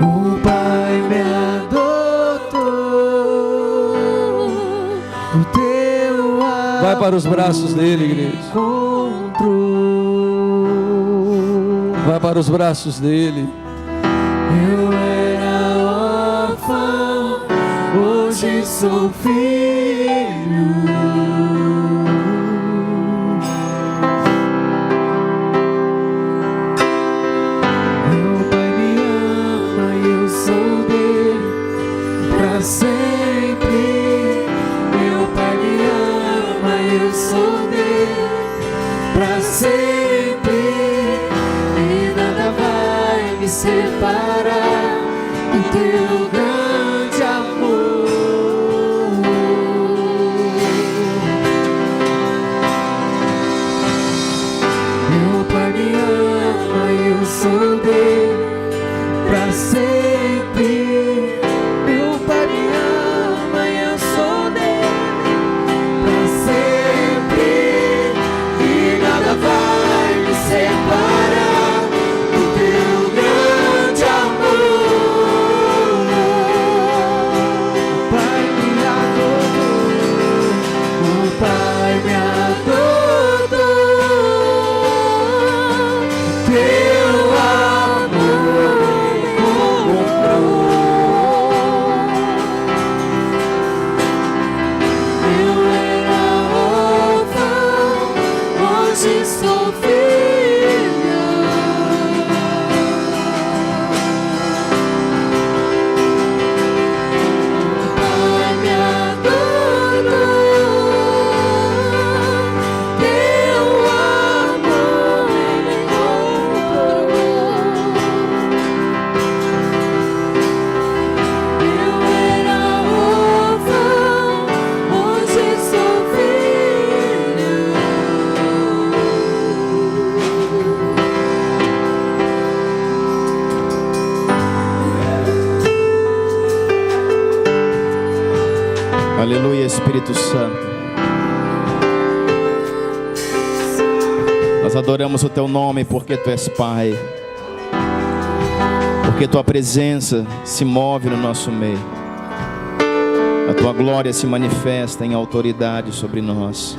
O Pai me adotou, o teu amor. Vai para os braços dele, igreja. Vai para os braços dele. Eu era órfão, hoje sou filho. Meu Pai me ama e eu sou dele pra sempre. Meu Pai me ama e eu sou dele pra sempre. E nada vai me separar do teu grande amor. Meu Pai me ama e eu sou dele pra sempre. Meu Pai me ama e eu sou dele pra sempre. E nada vai me separar do teu grande amor. O Pai me adotou, o Pai me adotou. Teu amor me comprou. Eu era órfão, hoje sou filha. O Pai me adorou, teu amor me comprou. Eu era órfão, hoje sou filho. Aleluia, Espírito Santo. Nós adoramos o teu nome porque tu és Pai, porque tua presença se move no nosso meio, a tua glória se manifesta em autoridade sobre nós.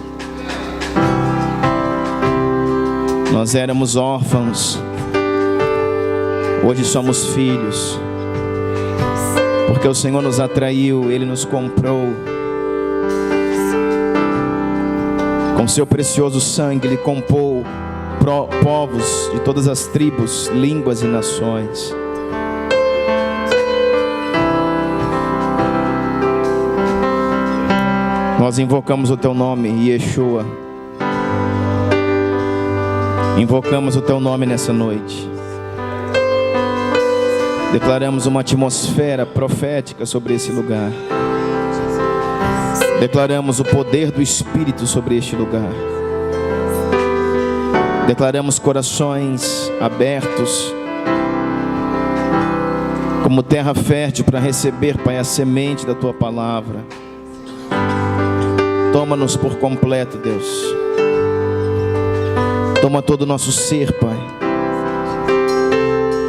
Nós éramos órfãos, hoje somos filhos, porque o Senhor nos atraiu, Ele nos comprou. Com seu precioso sangue, Ele comprou povos de todas as tribos, línguas e nações. Nós invocamos o teu nome, Yeshua. Invocamos o teu nome nessa noite. Declaramos uma atmosfera profética sobre esse lugar. Declaramos o poder do Espírito sobre este lugar. Declaramos corações abertos como terra fértil para receber, Pai, a semente da tua palavra. Toma-nos por completo, Deus. Toma todo o nosso ser, Pai.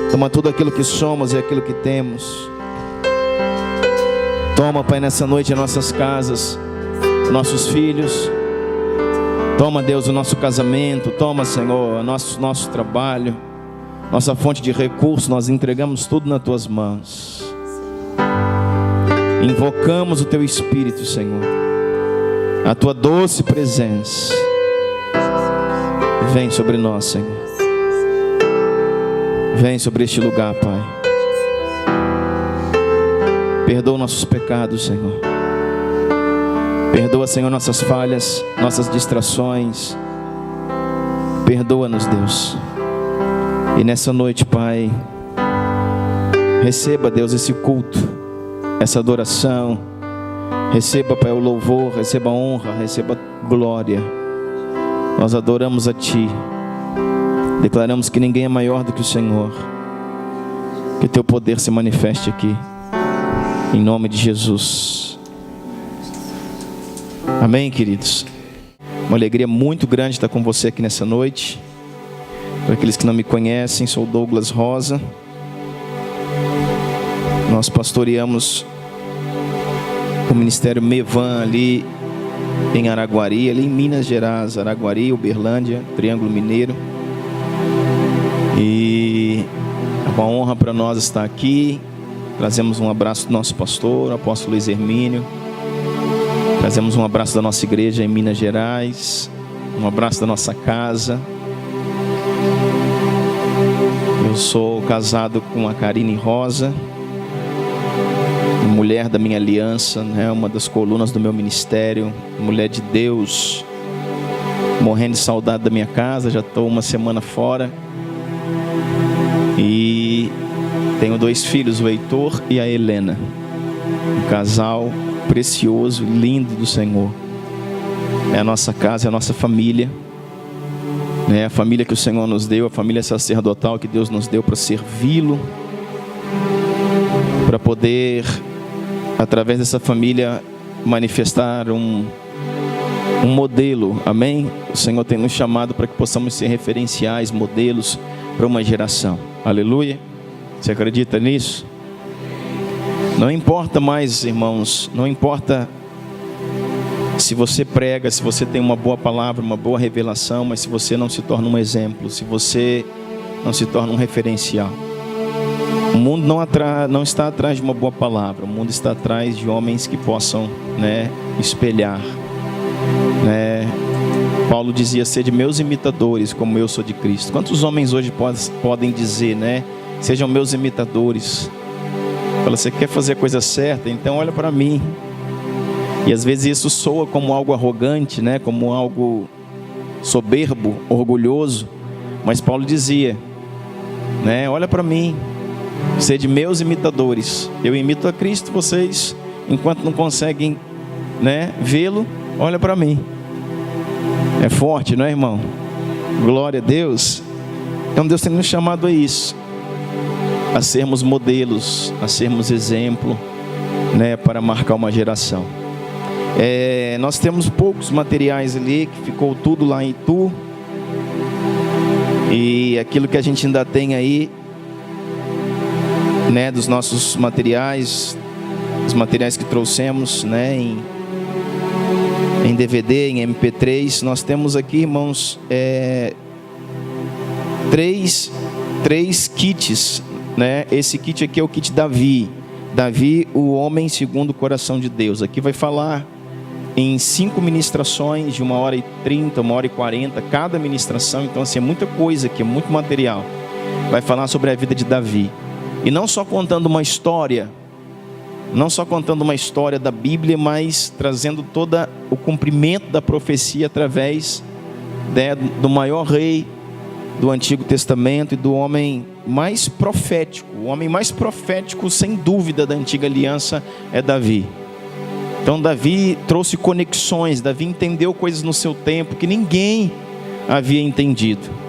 Toma tudo aquilo que somos e aquilo que temos. Toma, Pai, nessa noite as nossas casas, nossos filhos. Toma, Deus, o nosso casamento. Toma, Senhor, nosso trabalho, nossa fonte de recursos. Nós entregamos tudo nas tuas mãos. Invocamos o teu Espírito, Senhor, a tua doce presença. Vem sobre nós, Senhor. Vem sobre este lugar, Pai. Perdoa nossos pecados, Senhor. Perdoa, Senhor, nossas falhas, nossas distrações. Perdoa-nos, Deus. E nessa noite, Pai, receba, Deus, esse culto, essa adoração. Receba, Pai, o louvor, receba a honra, receba a glória. Nós adoramos a Ti. Declaramos que ninguém é maior do que o Senhor. Que teu poder se manifeste aqui, em nome de Jesus. Amém, queridos. Uma alegria muito grande estar com você aqui nessa noite. Para aqueles que não me conhecem, sou Douglas Rosa. Nós pastoreamos o Ministério Mevan ali em Araguari, ali em Minas Gerais, Araguari, Uberlândia, Triângulo Mineiro. E é uma honra para nós estar aqui. Trazemos um abraço do nosso pastor, o apóstolo Luiz Hermínio. Trazemos um abraço da nossa igreja em Minas Gerais, um abraço da nossa casa. Eu sou casado com a Karine Rosa, mulher da minha aliança, né? Uma das colunas do meu ministério, mulher de Deus. Morrendo de saudade da minha casa, já estou uma semana fora. E tenho 2 filhos, o Heitor e a Helena. Um casal precioso, lindo do Senhor. É a nossa casa, é a nossa família, né? A família que o Senhor nos deu, a família sacerdotal que Deus nos deu para servi-lo, para poder, através dessa família, manifestar um modelo, amém? O Senhor tem nos chamado para que possamos ser referenciais, modelos para uma geração, aleluia. Você acredita nisso? Não importa mais, irmãos, não importa se você prega, se você tem uma boa palavra, uma boa revelação, mas se você não se torna um exemplo, se você não se torna um referencial. O mundo não está atrás de uma boa palavra, o mundo está atrás de homens que possam, né, espelhar, né? Paulo dizia: sede meus imitadores, como eu sou de Cristo. Quantos homens hoje podem dizer, né? Sejam meus imitadores. Fala, você quer fazer a coisa certa? Então olha para mim. E às vezes isso soa como algo arrogante, né? Como algo soberbo, orgulhoso. Mas Paulo dizia, né? Olha para mim, sede meus imitadores. Eu imito a Cristo, vocês, enquanto não conseguem, né, vê-lo, olha para mim. É forte, não é, irmão? Glória a Deus. Então Deus tem nos chamado a isso, a sermos modelos, a sermos exemplo, né, para marcar uma geração. Nós temos poucos materiais ali, que ficou tudo lá em Itu. E aquilo que a gente ainda tem aí, né, dos nossos materiais, os materiais que trouxemos, né, em DVD, em MP3, nós temos aqui, irmãos, 3 kits, né? Esse kit aqui é o kit Davi. Davi, o homem segundo o coração de Deus. Aqui vai falar em 5 ministrações de 1h30, 1h40 cada ministração. Então assim, é muita coisa aqui, é muito material. Vai falar sobre a vida de Davi. E não só contando uma história, não só contando uma história da Bíblia, mas trazendo todo o cumprimento da profecia através, né, do maior rei do Antigo Testamento e do homem mais profético. O homem mais profético, sem dúvida, da Antiga Aliança é Davi. Então Davi trouxe conexões, Davi entendeu coisas no seu tempo que ninguém havia entendido.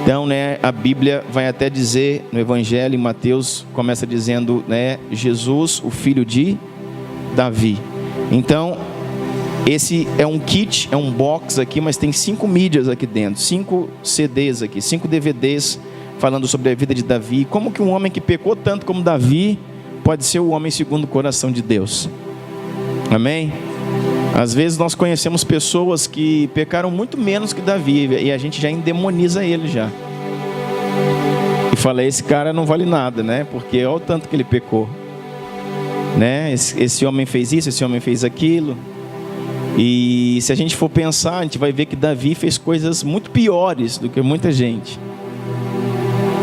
Então, né, a Bíblia vai até dizer, no Evangelho, em Mateus, começa dizendo, né, Jesus, o filho de Davi. Então, esse é um kit, é um box aqui, mas tem 5 mídias aqui dentro, 5 CDs aqui, 5 DVDs falando sobre a vida de Davi. Como que um homem que pecou tanto como Davi pode ser o homem segundo o coração de Deus? Amém? Às vezes nós conhecemos pessoas que pecaram muito menos que Davi e a gente já endemoniza ele já. E fala, esse cara não vale nada, né? Porque olha o tanto que ele pecou, né? Esse homem fez isso, esse homem fez aquilo. E se a gente for pensar, a gente vai ver que Davi fez coisas muito piores do que muita gente.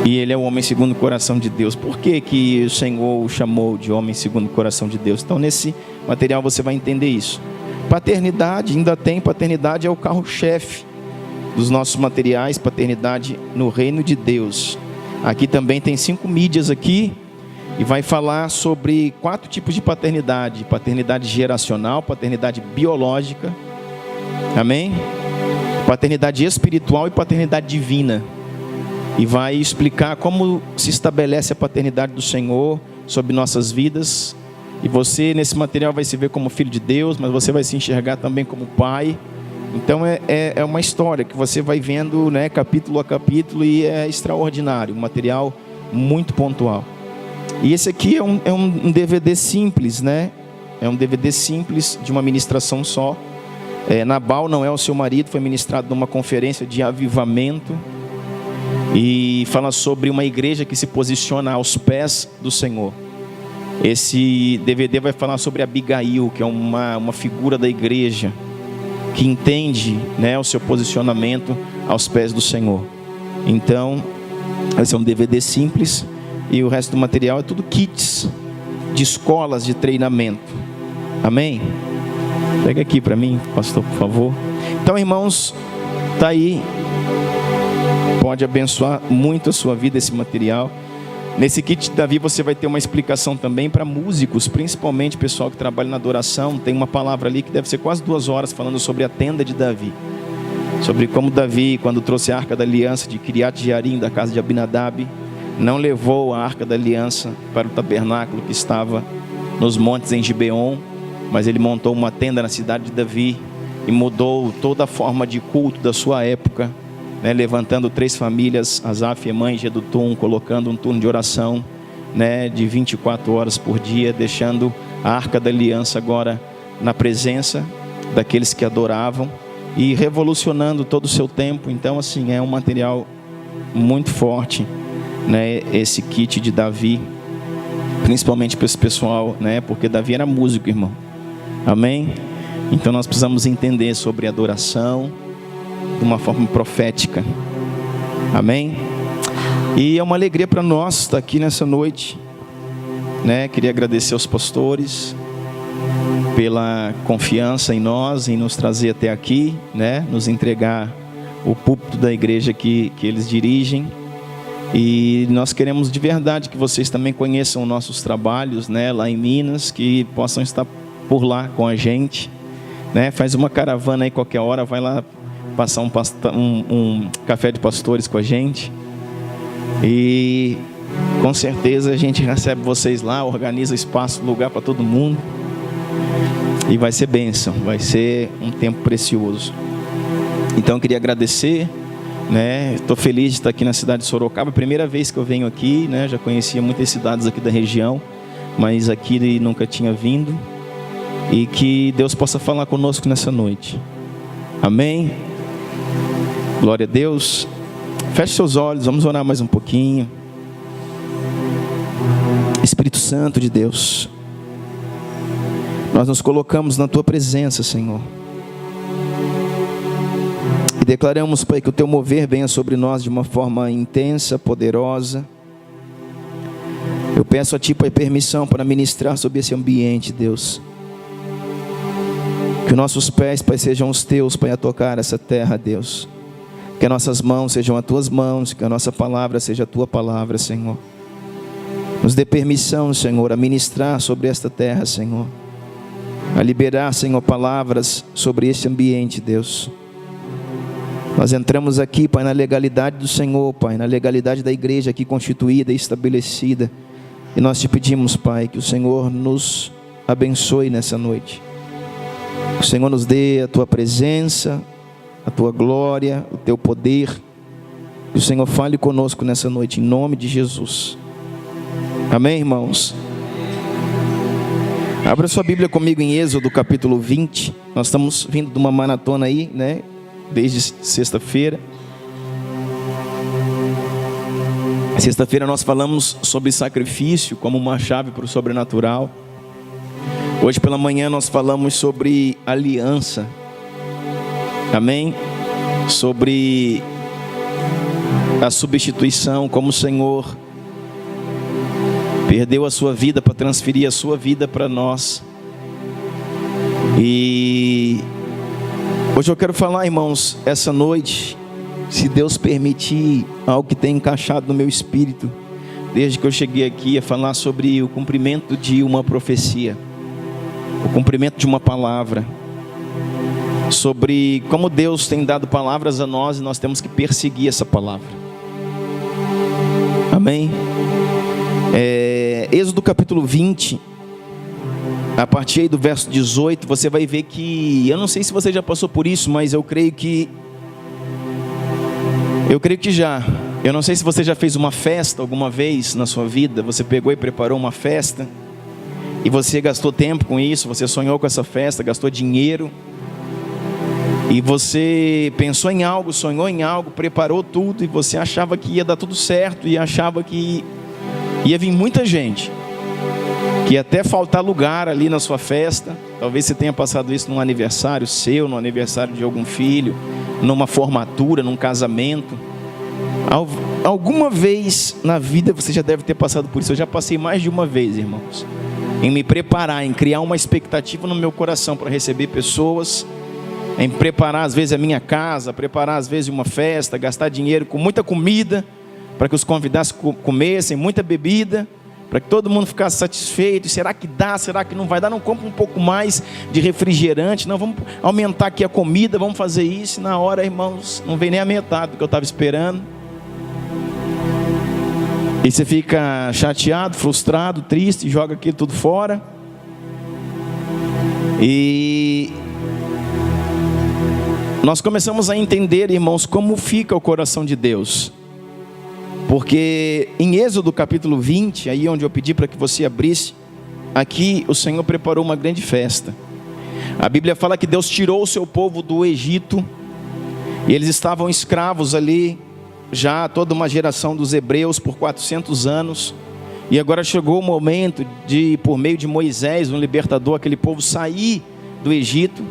E ele é o homem segundo o coração de Deus. Por que que o Senhor o chamou de homem segundo o coração de Deus? Então nesse material você vai entender isso. Paternidade, ainda tem, paternidade é o carro-chefe dos nossos materiais, paternidade no reino de Deus. Aqui também tem 5 mídias aqui, e vai falar sobre 4 tipos de paternidade: paternidade geracional, paternidade biológica, amém? Paternidade espiritual e paternidade divina. E vai explicar como se estabelece a paternidade do Senhor sobre nossas vidas. E você nesse material vai se ver como filho de Deus, mas você vai se enxergar também como pai. Então é uma história que você vai vendo, né, capítulo a capítulo, e é extraordinário, um material muito pontual. E esse aqui é um DVD simples, né? É um DVD simples de uma ministração só. Nabal não é o seu marido, foi ministrado numa conferência de avivamento. E fala sobre uma igreja que se posiciona aos pés do Senhor. Esse DVD vai falar sobre Abigail, que é uma figura da igreja, que entende, né, o seu posicionamento aos pés do Senhor. Então, esse é um DVD simples. E o resto do material é tudo kits de escolas de treinamento. Amém? Pega aqui para mim, pastor, por favor. Então, irmãos, tá aí. Pode abençoar muito a sua vida esse material. Nesse kit de Davi você vai ter uma explicação também para músicos, principalmente pessoal que trabalha na adoração. Tem uma palavra ali que deve ser quase 2 horas falando sobre a tenda de Davi. Sobre como Davi, quando trouxe a Arca da Aliança de Kiriat Jearim, da casa de Abinadab, não levou a Arca da Aliança para o tabernáculo que estava nos montes em Gibeon, mas ele montou uma tenda na cidade de Davi e mudou toda a forma de culto da sua época, né, levantando 3 famílias, Asaf, Emã e Jedutum, colocando um turno de oração, né, de 24 horas por dia, deixando a Arca da Aliança agora na presença daqueles que adoravam e revolucionando todo o seu tempo. Então, assim, é um material muito forte, né, esse kit de Davi, principalmente para esse pessoal, né, porque Davi era músico, irmão. Amém? Então nós precisamos entender sobre adoração de uma forma profética. Amém? E é uma alegria para nós estar aqui nessa noite, né? Queria agradecer aos pastores pela confiança em nós, em nos trazer até aqui, né? Nos entregar o púlpito da igreja que eles dirigem. E nós queremos de verdade que vocês também conheçam nossos trabalhos, né, lá em Minas, que possam estar por lá com a gente, né? Faz uma caravana aí qualquer hora, vai lá passar um café de pastores com a gente. E com certeza a gente recebe vocês lá, organiza espaço, lugar para todo mundo. E vai ser bênção, vai ser um tempo precioso. Então eu queria agradecer, né? Estou feliz de estar aqui na cidade de Sorocaba, primeira vez que eu venho aqui, né? Já conhecia muitas cidades aqui da região, mas aqui nunca tinha vindo. E que Deus possa falar conosco nessa noite. Amém? Glória a Deus. Feche seus olhos, vamos orar mais um pouquinho. Espírito Santo de Deus, nós nos colocamos na Tua presença, Senhor. E declaramos, Pai, que o Teu mover venha sobre nós de uma forma intensa, poderosa. Eu peço a Ti, Pai, permissão para ministrar sobre esse ambiente, Deus. Que nossos pés, Pai, sejam os Teus, Pai, a tocar essa terra, Deus. Que as nossas mãos sejam as Tuas mãos, que a nossa palavra seja a Tua palavra, Senhor. Nos dê permissão, Senhor, a ministrar sobre esta terra, Senhor. A liberar, Senhor, palavras sobre este ambiente, Deus. Nós entramos aqui, Pai, na legalidade do Senhor, Pai, na legalidade da igreja aqui constituída e estabelecida. E nós te pedimos, Pai, que o Senhor nos abençoe nessa noite. Que o Senhor nos dê a Tua presença, a Tua glória, o Teu poder. Que o Senhor fale conosco nessa noite, em nome de Jesus. Amém, irmãos? Abra sua Bíblia comigo em Êxodo capítulo 20. Nós estamos vindo de uma maratona aí, né? Desde sexta-feira. Sexta-feira nós falamos sobre sacrifício como uma chave para o sobrenatural. Hoje pela manhã nós falamos sobre aliança. Amém? Sobre a substituição, como o Senhor perdeu a sua vida para transferir a sua vida para nós. E hoje eu quero falar, irmãos, essa noite, se Deus permitir, algo que tem encaixado no meu espírito, desde que eu cheguei aqui, a falar sobre o cumprimento de uma profecia, o cumprimento de uma palavra, sobre como Deus tem dado palavras a nós e nós temos que perseguir essa palavra. Amém? Êxodo capítulo 20, a partir aí do verso 18, você vai ver que, eu não sei se você já passou por isso, mas eu creio que já, Eu não sei se você já fez uma festa alguma vez na sua vida. Você pegou e preparou uma festa e você gastou tempo com isso, você sonhou com essa festa, gastou dinheiro, e você pensou em algo, sonhou em algo, preparou tudo, e você achava que ia dar tudo certo, e achava que ia vir muita gente, que ia até faltar lugar ali na sua festa. Talvez você tenha passado isso num aniversário seu, no aniversário de algum filho, numa formatura, num casamento. Alguma vez na vida você já deve ter passado por isso. Eu já passei mais de uma vez, irmãos, em me preparar, em criar uma expectativa no meu coração para receber pessoas, em preparar às vezes a minha casa, preparar às vezes uma festa, gastar dinheiro com muita comida, para que os convidados comessem, muita bebida, para que todo mundo ficasse satisfeito. Será que dá? Será que não vai dar? Não, compra um pouco mais de refrigerante, não, vamos aumentar aqui a comida, vamos fazer isso. E na hora, irmãos, não vem nem a metade do que eu estava esperando. E você fica chateado, frustrado, triste, joga aquilo tudo fora. E nós começamos a entender, irmãos, como fica o coração de Deus. Porque em Êxodo capítulo 20, aí onde eu pedi para que você abrisse, aqui o Senhor preparou uma grande festa. A Bíblia fala que Deus tirou o seu povo do Egito, e eles estavam escravos ali, já toda uma geração dos hebreus por 400 anos. E agora chegou o momento de, por meio de Moisés, um libertador, aquele povo sair do Egito.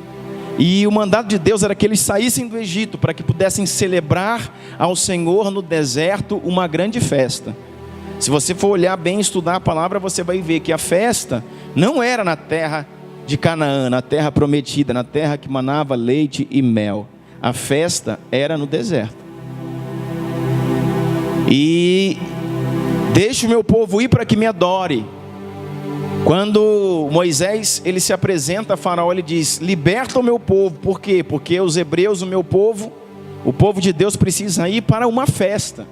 E o mandato de Deus era que eles saíssem do Egito, para que pudessem celebrar ao Senhor no deserto uma grande festa. Se você for olhar bem, estudar a palavra, você vai ver que a festa não era na terra de Canaã, na terra prometida, na terra que manava leite e mel. A festa era no deserto. E deixa o meu povo ir para que me adore. Quando Moisés ele se apresenta a Faraó, ele diz: liberta o meu povo. Por quê? Porque os hebreus, o meu povo, o povo de Deus, precisa ir para uma festa.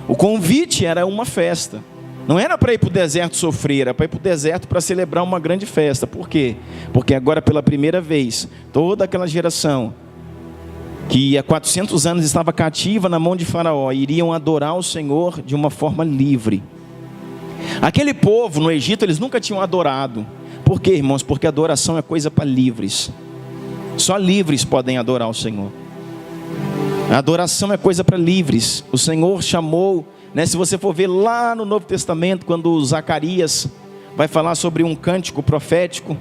O convite era uma festa. Não era para ir para o deserto sofrer, era para ir para o deserto para celebrar uma grande festa. Por quê? Porque agora pela primeira vez, toda aquela geração que há 400 anos estava cativa na mão de Faraó, iriam adorar o Senhor de uma forma livre. Aquele povo no Egito, eles nunca tinham adorado. Por quê, irmãos? Porque adoração é coisa para livres. Só livres podem adorar o Senhor. A adoração é coisa para livres. O Senhor chamou, né, se você for ver lá no Novo Testamento, quando Zacarias vai falar sobre um cântico profético,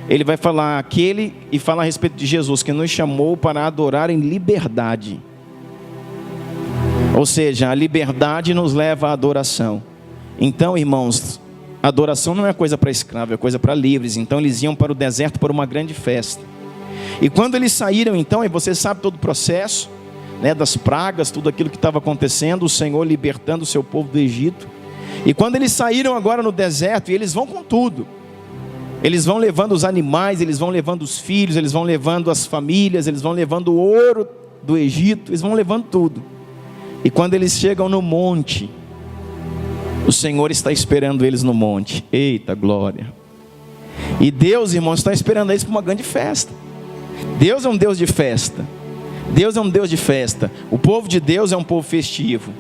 ele vai falar aquele e fala a respeito de Jesus, que nos chamou para adorar em liberdade. Ou seja, a liberdade nos leva à adoração. Então, irmãos, adoração não é coisa para escravos, é coisa para livres. Então eles iam para o deserto para uma grande festa. E quando eles saíram, então, e você sabe todo o processo, né, das pragas, tudo aquilo que estava acontecendo, o Senhor libertando o seu povo do Egito. E quando eles saíram agora no deserto, e eles vão com tudo. Eles vão levando os animais, eles vão levando os filhos, eles vão levando as famílias, eles vão levando o ouro do Egito, eles vão levando tudo. E quando eles chegam no monte, o Senhor está esperando eles no monte. Eita glória! E Deus, irmãos, está esperando eles para uma grande festa. Deus é um Deus de festa. Deus é um Deus de festa. O povo de Deus é um povo festivo.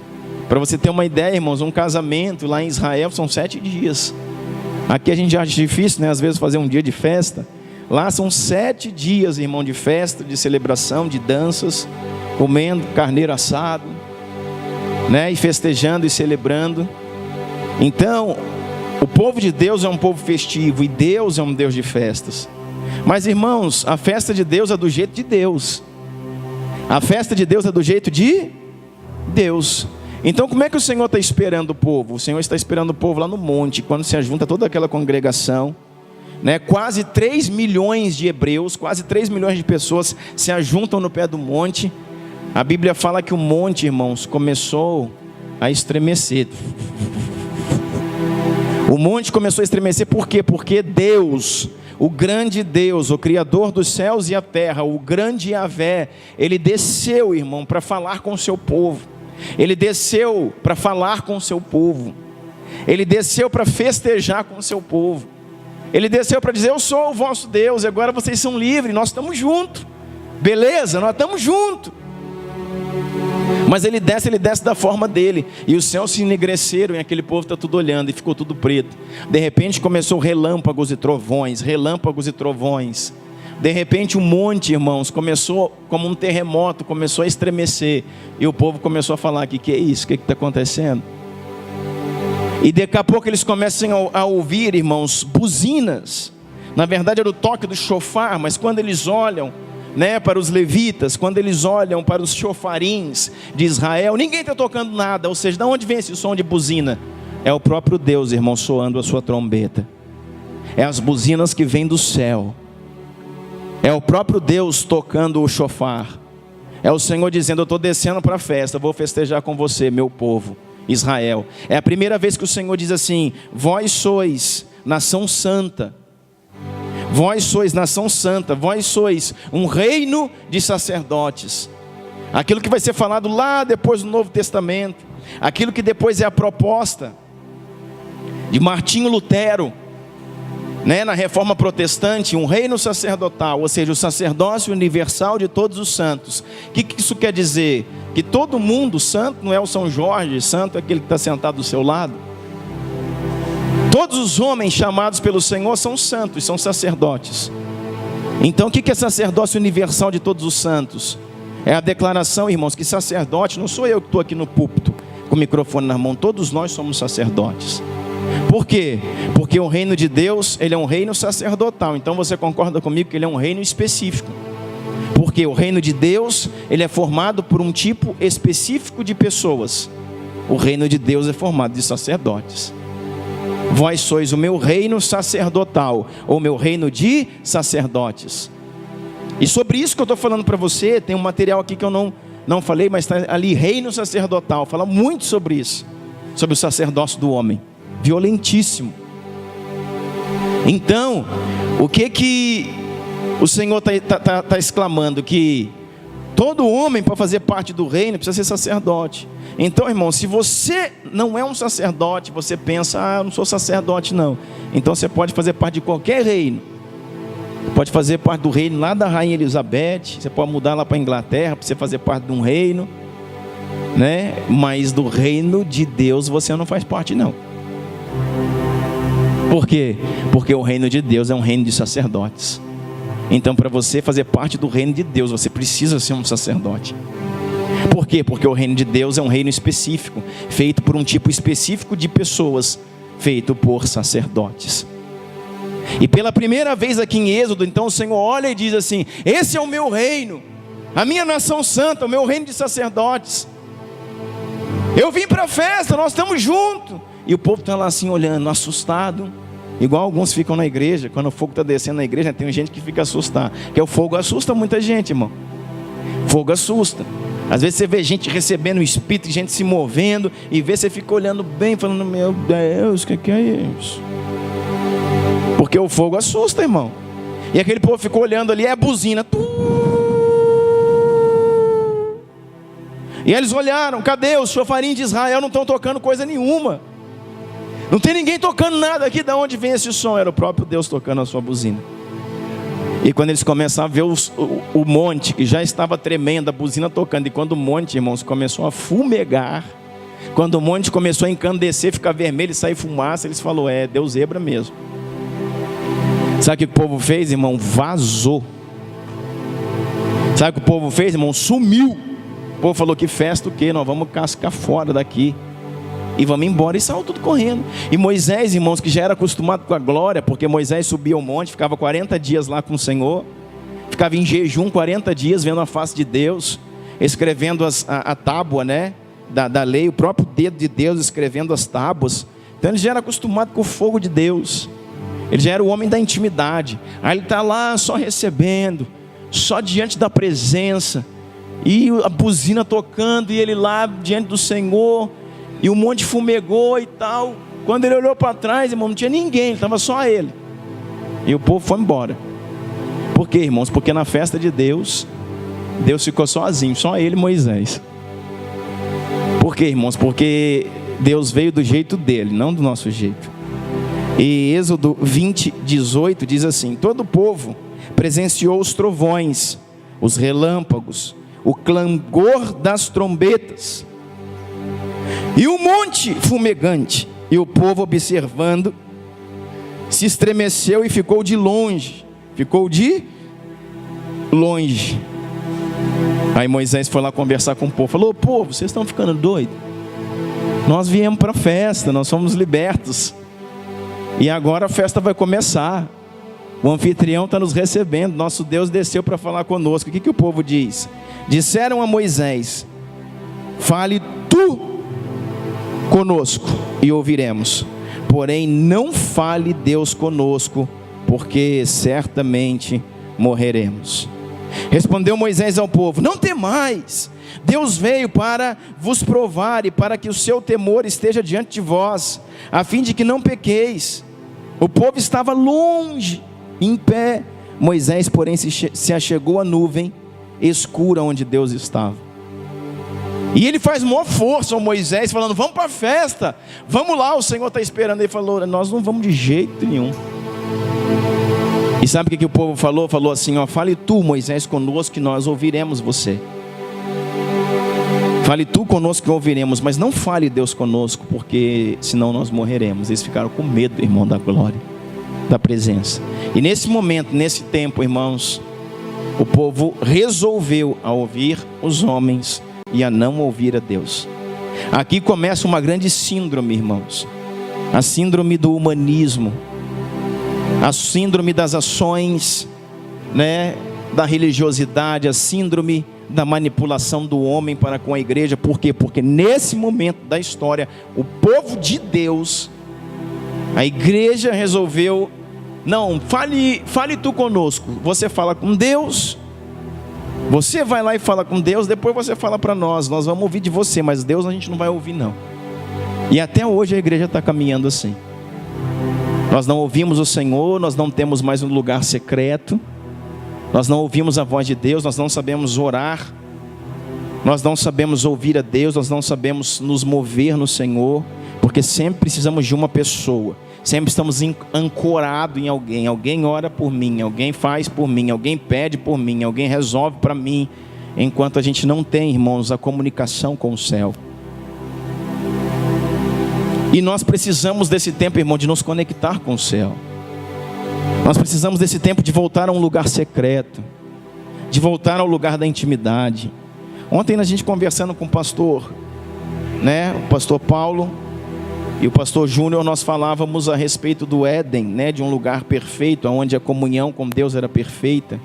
Para você ter uma ideia, irmãos, um casamento lá em Israel são 7 dias. Aqui a gente acha difícil, né, às vezes fazer um dia de festa. Lá são 7 dias, irmão, de festa, de celebração, de danças, comendo carneiro assado, né, e festejando e celebrando. Então, o povo de Deus é um povo festivo e Deus é um Deus de festas. Mas, irmãos, a festa de Deus é do jeito de Deus. A festa de Deus é do jeito de Deus. Então, como é que o Senhor está esperando o povo? O Senhor está esperando o povo lá no monte, quando se ajunta toda aquela congregação, né? Quase 3 milhões de hebreus, quase 3 milhões de pessoas se ajuntam no pé do monte. A Bíblia fala que o monte, irmãos, começou a estremecer. O monte começou a estremecer, por quê? Porque Deus, o grande Deus, o Criador dos céus e a terra, o grande Yahvé, Ele desceu, irmão, para falar com o seu povo. Ele desceu para falar com o seu povo. Ele desceu para festejar com o seu povo. Ele desceu para dizer: eu sou o vosso Deus e agora vocês são livres, nós estamos juntos. Beleza? Nós estamos juntos. Mas ele desce da forma dele. E os céus se enegreceram e aquele povo está tudo olhando e ficou tudo preto. De repente começou relâmpagos e trovões, relâmpagos e trovões. De repente um monte, irmãos, começou como um terremoto, começou a estremecer. E o povo começou a falar: que é isso? O que está acontecendo? E daqui a pouco eles começam a ouvir, irmãos, buzinas. Na verdade era o toque do chofar, mas quando eles olham, né, para os levitas, quando eles olham para os chofarins de Israel, ninguém está tocando nada. Ou seja, de onde vem esse som de buzina? É o próprio Deus, irmão, soando a sua trombeta. É as buzinas que vêm do céu. É o próprio Deus tocando o chofar. É o Senhor dizendo: eu estou descendo para a festa, vou festejar com você, meu povo Israel. É a primeira vez que o Senhor diz assim: vós sois nação santa. Vós sois nação santa, vós sois um reino de sacerdotes. Aquilo que vai ser falado lá depois do Novo Testamento, aquilo que depois é a proposta de Martinho Lutero, né, na Reforma Protestante, um reino sacerdotal, ou seja, o sacerdócio universal de todos os santos. O que isso quer dizer? Que todo mundo santo não é o São Jorge, santo é aquele que está sentado do seu lado. Todos os homens chamados pelo Senhor são santos, são sacerdotes. Então o que é sacerdócio universal de todos os santos? É a declaração, irmãos, que sacerdote não sou eu que estou aqui no púlpito com o microfone na mão, todos nós somos sacerdotes. Por quê? Porque o reino de Deus, ele é um reino sacerdotal. Então você concorda comigo que ele é um reino específico? Porque o reino de Deus, ele é formado por um tipo específico de pessoas. O reino de Deus é formado de sacerdotes. Vós sois o meu reino sacerdotal, ou meu reino de sacerdotes. E sobre isso que eu estou falando para você, tem um material aqui que eu não falei, mas está ali, reino sacerdotal, fala muito sobre isso, sobre o sacerdócio do homem, violentíssimo. Então, o que o Senhor está exclamando? Que todo homem, para fazer parte do reino, precisa ser sacerdote. Então, irmão, se você não é um sacerdote, você pensa: eu não sou sacerdote não. Então você pode fazer parte de qualquer reino. Pode fazer parte do reino lá da Rainha Elizabeth. Você pode mudar lá para a Inglaterra para você fazer parte de um reino, né? Mas do reino de Deus você não faz parte não. Por quê? Porque o reino de Deus é um reino de sacerdotes. Então, para você fazer parte do reino de Deus, você precisa ser um sacerdote. Por quê? Porque o reino de Deus é um reino específico, feito por um tipo específico de pessoas, feito por sacerdotes. E pela primeira vez aqui em Êxodo, então o Senhor olha e diz assim: esse é o meu reino, a minha nação santa, o meu reino de sacerdotes. Eu vim para a festa, nós estamos juntos. E o povo está lá assim olhando, assustado. Igual alguns ficam na igreja, quando o fogo está descendo na igreja, tem gente que fica assustado. Porque o fogo assusta muita gente, irmão. Fogo assusta. Às vezes você vê gente recebendo o Espírito, gente se movendo, e vê, você fica olhando bem, falando: meu Deus, o que é isso? Porque o fogo assusta, irmão. E aquele povo ficou olhando ali, é a buzina. E eles olharam: cadê os chofarinhos de Israel? Não estão tocando coisa nenhuma. Não tem ninguém tocando nada aqui. De onde vem esse som? Era o próprio Deus tocando a sua buzina. E quando eles começaram a ver o monte, que já estava tremendo, a buzina tocando. E quando o monte, irmãos, começou a fumegar, quando o monte começou a encandecer, ficar vermelho e sair fumaça, eles falaram: é Deus zebra mesmo. Sabe o que o povo fez, irmão? Vazou. Sabe o que o povo fez, irmão? Sumiu. O povo falou: que festa o quê? Nós vamos cascar fora daqui e vamos embora. E saiu tudo correndo. E Moisés, irmãos, que já era acostumado com a glória, porque Moisés subia ao monte, ficava 40 dias lá com o Senhor, ficava em jejum 40 dias vendo a face de Deus, escrevendo a tábua, né, da lei, o próprio dedo de Deus escrevendo as tábuas. Então ele já era acostumado com o fogo de Deus, ele já era o homem da intimidade. Aí ele está lá só recebendo, só diante da presença, e a buzina tocando, e ele lá diante do Senhor, e o monte fumegou e tal. Quando ele olhou para trás, irmão, não tinha ninguém, estava só ele. E o povo foi embora. Por quê, irmãos? Porque na festa de Deus, Deus ficou sozinho, só ele e Moisés. Por quê, irmãos? Porque Deus veio do jeito dele, não do nosso jeito. E Êxodo 20, 18 diz assim: todo o povo presenciou os trovões, os relâmpagos, o clangor das trombetas, e o monte fumegante, e o povo observando, se estremeceu e ficou de longe. Aí Moisés foi lá conversar com o povo, falou: povo, vocês estão ficando doidos? Nós viemos para a festa, nós somos libertos, e agora a festa vai começar. O anfitrião está nos recebendo, nosso Deus desceu para falar conosco. O que o povo diz? Disseram a Moisés: fale tu conosco e ouviremos, porém não fale Deus conosco, porque certamente morreremos. Respondeu Moisés ao povo: não temais, Deus veio para vos provar e para que o seu temor esteja diante de vós, a fim de que não pequeis. O povo estava longe, em pé. Moisés, porém, se achegou à nuvem escura onde Deus estava. E ele faz maior força ao Moisés, falando: vamos para a festa, vamos lá, o Senhor está esperando. Ele falou: nós não vamos de jeito nenhum. E sabe o que o povo falou? Falou assim: ó, fale tu, Moisés, conosco, que nós ouviremos você. Fale tu conosco que ouviremos, mas não fale Deus conosco, porque senão nós morreremos. Eles ficaram com medo, irmão, da glória, da presença. E nesse momento, nesse tempo, irmãos, o povo resolveu a ouvir os homens e a não ouvir a Deus. Aqui começa uma grande síndrome, irmãos. A síndrome do humanismo, a síndrome das ações, da religiosidade, a síndrome da manipulação do homem para com a igreja. Por quê? Porque nesse momento da história, o povo de Deus, a igreja resolveu: não, fale tu conosco. Você fala com Deus, você vai lá e fala com Deus, depois você fala para nós vamos ouvir de você, mas Deus a gente não vai ouvir não. E até hoje a igreja está caminhando assim. Nós não ouvimos o Senhor, nós não temos mais um lugar secreto, nós não ouvimos a voz de Deus, nós não sabemos orar, nós não sabemos ouvir a Deus, nós não sabemos nos mover no Senhor, porque sempre precisamos de uma pessoa, sempre estamos ancorados em alguém. Alguém ora por mim, alguém faz por mim, alguém pede por mim, alguém resolve para mim, enquanto a gente não tem, irmãos, a comunicação com o céu. E nós precisamos desse tempo, irmão, de nos conectar com o céu. Nós precisamos desse tempo de voltar a um lugar secreto, de voltar ao lugar da intimidade. Ontem a gente conversando com o pastor, o pastor Paulo e o pastor Júnior, nós falávamos a respeito do Éden, de um lugar perfeito, onde a comunhão com Deus era perfeita,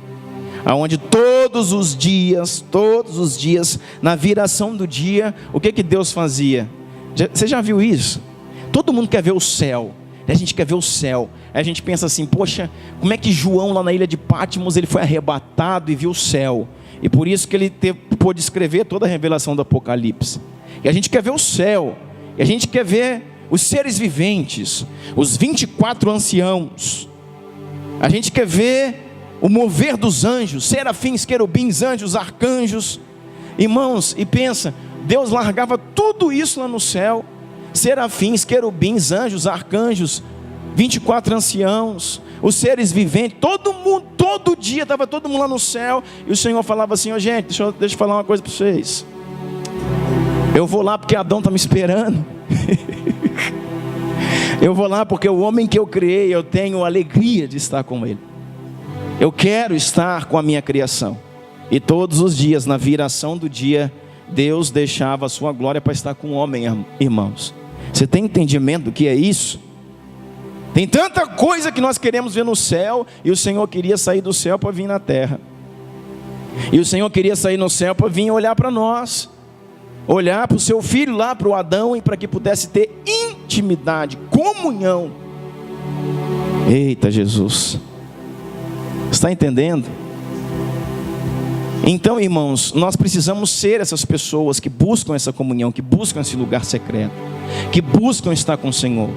aonde todos os dias, na viração do dia, o que Deus fazia? Você já viu isso? Todo mundo quer ver o céu, a gente quer ver o céu. Aí a gente pensa assim: poxa, como é que João lá na ilha de Patmos, ele foi arrebatado e viu o céu, e por isso que ele pôde escrever toda a revelação do Apocalipse. E a gente quer ver o céu, e a gente quer ver os seres viventes, os 24 anciãos. A gente quer ver o mover dos anjos, serafins, querubins, anjos, arcanjos. Irmãos, e pensa, Deus largava tudo isso lá no céu: serafins, querubins, anjos, arcanjos, 24 anciãos, os seres viventes, todo mundo, todo dia estava todo mundo lá no céu. E o Senhor falava assim: ó, gente, deixa eu falar uma coisa para vocês. Eu vou lá porque Adão está me esperando. Eu vou lá porque o homem que eu criei, eu tenho alegria de estar com ele. Eu quero estar com a minha criação. E todos os dias, na viração do dia, Deus deixava a sua glória para estar com o homem, irmãos. Você tem entendimento do que é isso? Tem tanta coisa que nós queremos ver no céu, e o Senhor queria sair do céu para vir na terra. E o Senhor queria sair no céu para vir olhar para nós, olhar para o seu filho lá, para o Adão, e para que pudesse ter intimidade, comunhão. Eita Jesus, está entendendo? Então, irmãos, nós precisamos ser essas pessoas que buscam essa comunhão, que buscam esse lugar secreto, que buscam estar com o Senhor.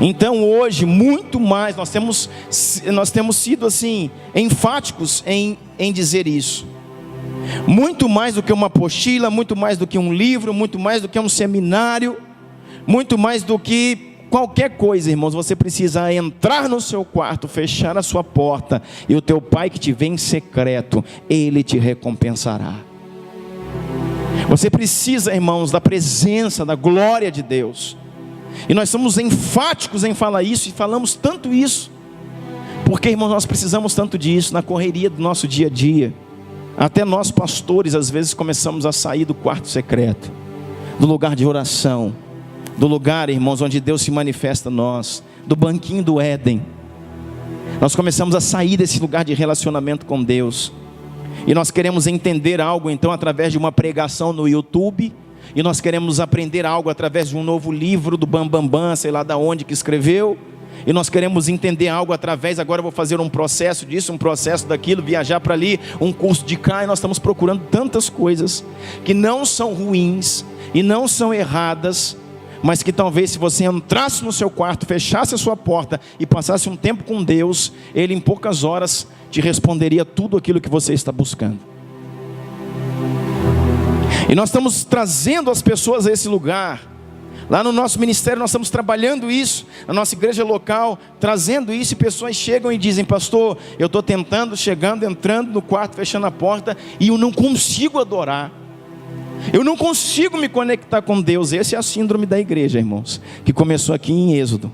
Então hoje, muito mais, nós temos sido assim, enfáticos em dizer isso. Muito mais do que uma apostila, muito mais do que um livro, muito mais do que um seminário, muito mais do que qualquer coisa, irmãos. Você precisa entrar no seu quarto, fechar a sua porta, e o teu pai que te vê em secreto, ele te recompensará. Você precisa, irmãos, da presença, da glória de Deus. E nós somos enfáticos em falar isso, e falamos tanto isso, porque, irmãos, nós precisamos tanto disso na correria do nosso dia a dia. Até nós pastores, às vezes, começamos a sair do quarto secreto, do lugar de oração, do lugar, irmãos, onde Deus se manifesta a nós, do banquinho do Éden. Nós começamos a sair desse lugar de relacionamento com Deus, e nós queremos entender algo, então, através de uma pregação no YouTube, e nós queremos aprender algo através de um novo livro do Bambambam, sei lá da onde que escreveu, e nós queremos entender algo através, agora eu vou fazer um processo disso, um processo daquilo, viajar para ali, um curso de cá, e nós estamos procurando tantas coisas, que não são ruins, e não são erradas, mas que talvez se você entrasse no seu quarto, fechasse a sua porta, e passasse um tempo com Deus, Ele em poucas horas te responderia tudo aquilo que você está buscando. E nós estamos trazendo as pessoas a esse lugar. Lá no nosso ministério nós estamos trabalhando isso, na nossa igreja local, trazendo isso, e pessoas chegam e dizem: pastor, eu estou tentando, chegando, entrando no quarto, fechando a porta, e eu não consigo adorar, eu não consigo me conectar com Deus. Essa é a síndrome da igreja, irmãos, que começou aqui em Êxodo.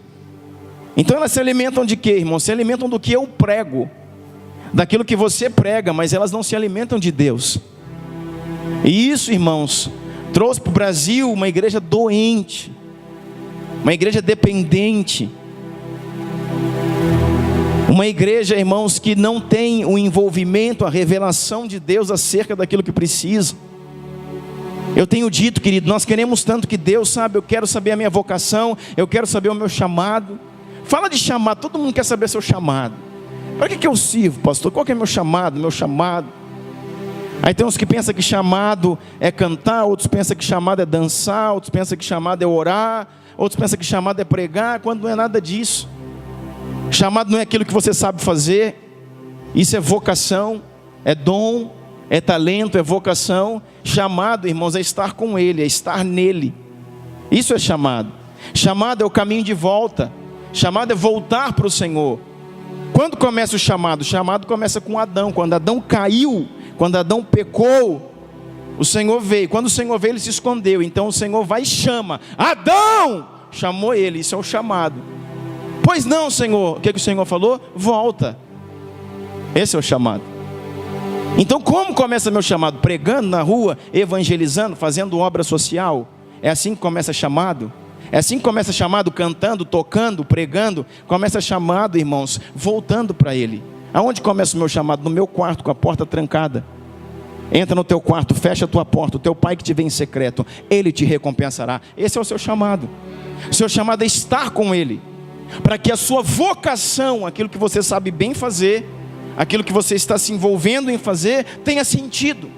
Então elas se alimentam de quê, irmãos? Se alimentam do que eu prego, daquilo que você prega, mas elas não se alimentam de Deus. E isso, irmãos, trouxe para o Brasil uma igreja doente, uma igreja dependente, uma igreja, irmãos, que não tem o envolvimento, a revelação de Deus acerca daquilo que precisa. Eu tenho dito, querido, nós queremos tanto que Deus sabe, eu quero saber a minha vocação, eu quero saber o meu chamado. Fala de chamado, todo mundo quer saber seu chamado. Para que eu sirvo, pastor? Qual que é meu chamado? Meu chamado. Aí tem uns que pensam que chamado é cantar, outros pensam que chamado é dançar, outros pensam que chamado é orar, outros pensam que chamado é pregar, quando não é nada disso. Chamado não é aquilo que você sabe fazer, isso é vocação, é dom, é talento, é vocação. Chamado, irmãos, é estar com Ele, é estar nele. Isso é chamado. Chamado é o caminho de volta, chamado é voltar para o Senhor. Quando começa o chamado? O chamado começa com Adão. Quando Adão caiu, quando Adão pecou, o Senhor veio. Quando o Senhor veio, ele se escondeu. Então o Senhor vai e chama: Adão! Chamou ele, isso é o chamado. Pois não, Senhor. O que o Senhor falou? Volta. Esse é o chamado. Então como começa meu chamado? Pregando na rua, evangelizando, fazendo obra social? É assim que começa chamado? É assim que começa chamado? Cantando, tocando, pregando? Começa chamado, irmãos, voltando para Ele. Aonde começa o meu chamado? No meu quarto, com a porta trancada. Entra no teu quarto, fecha a tua porta. O teu pai que te vê em secreto, Ele te recompensará. Esse é o seu chamado. O seu chamado é estar com Ele, para que a sua vocação, aquilo que você sabe bem fazer, aquilo que você está se envolvendo em fazer, tenha sentido.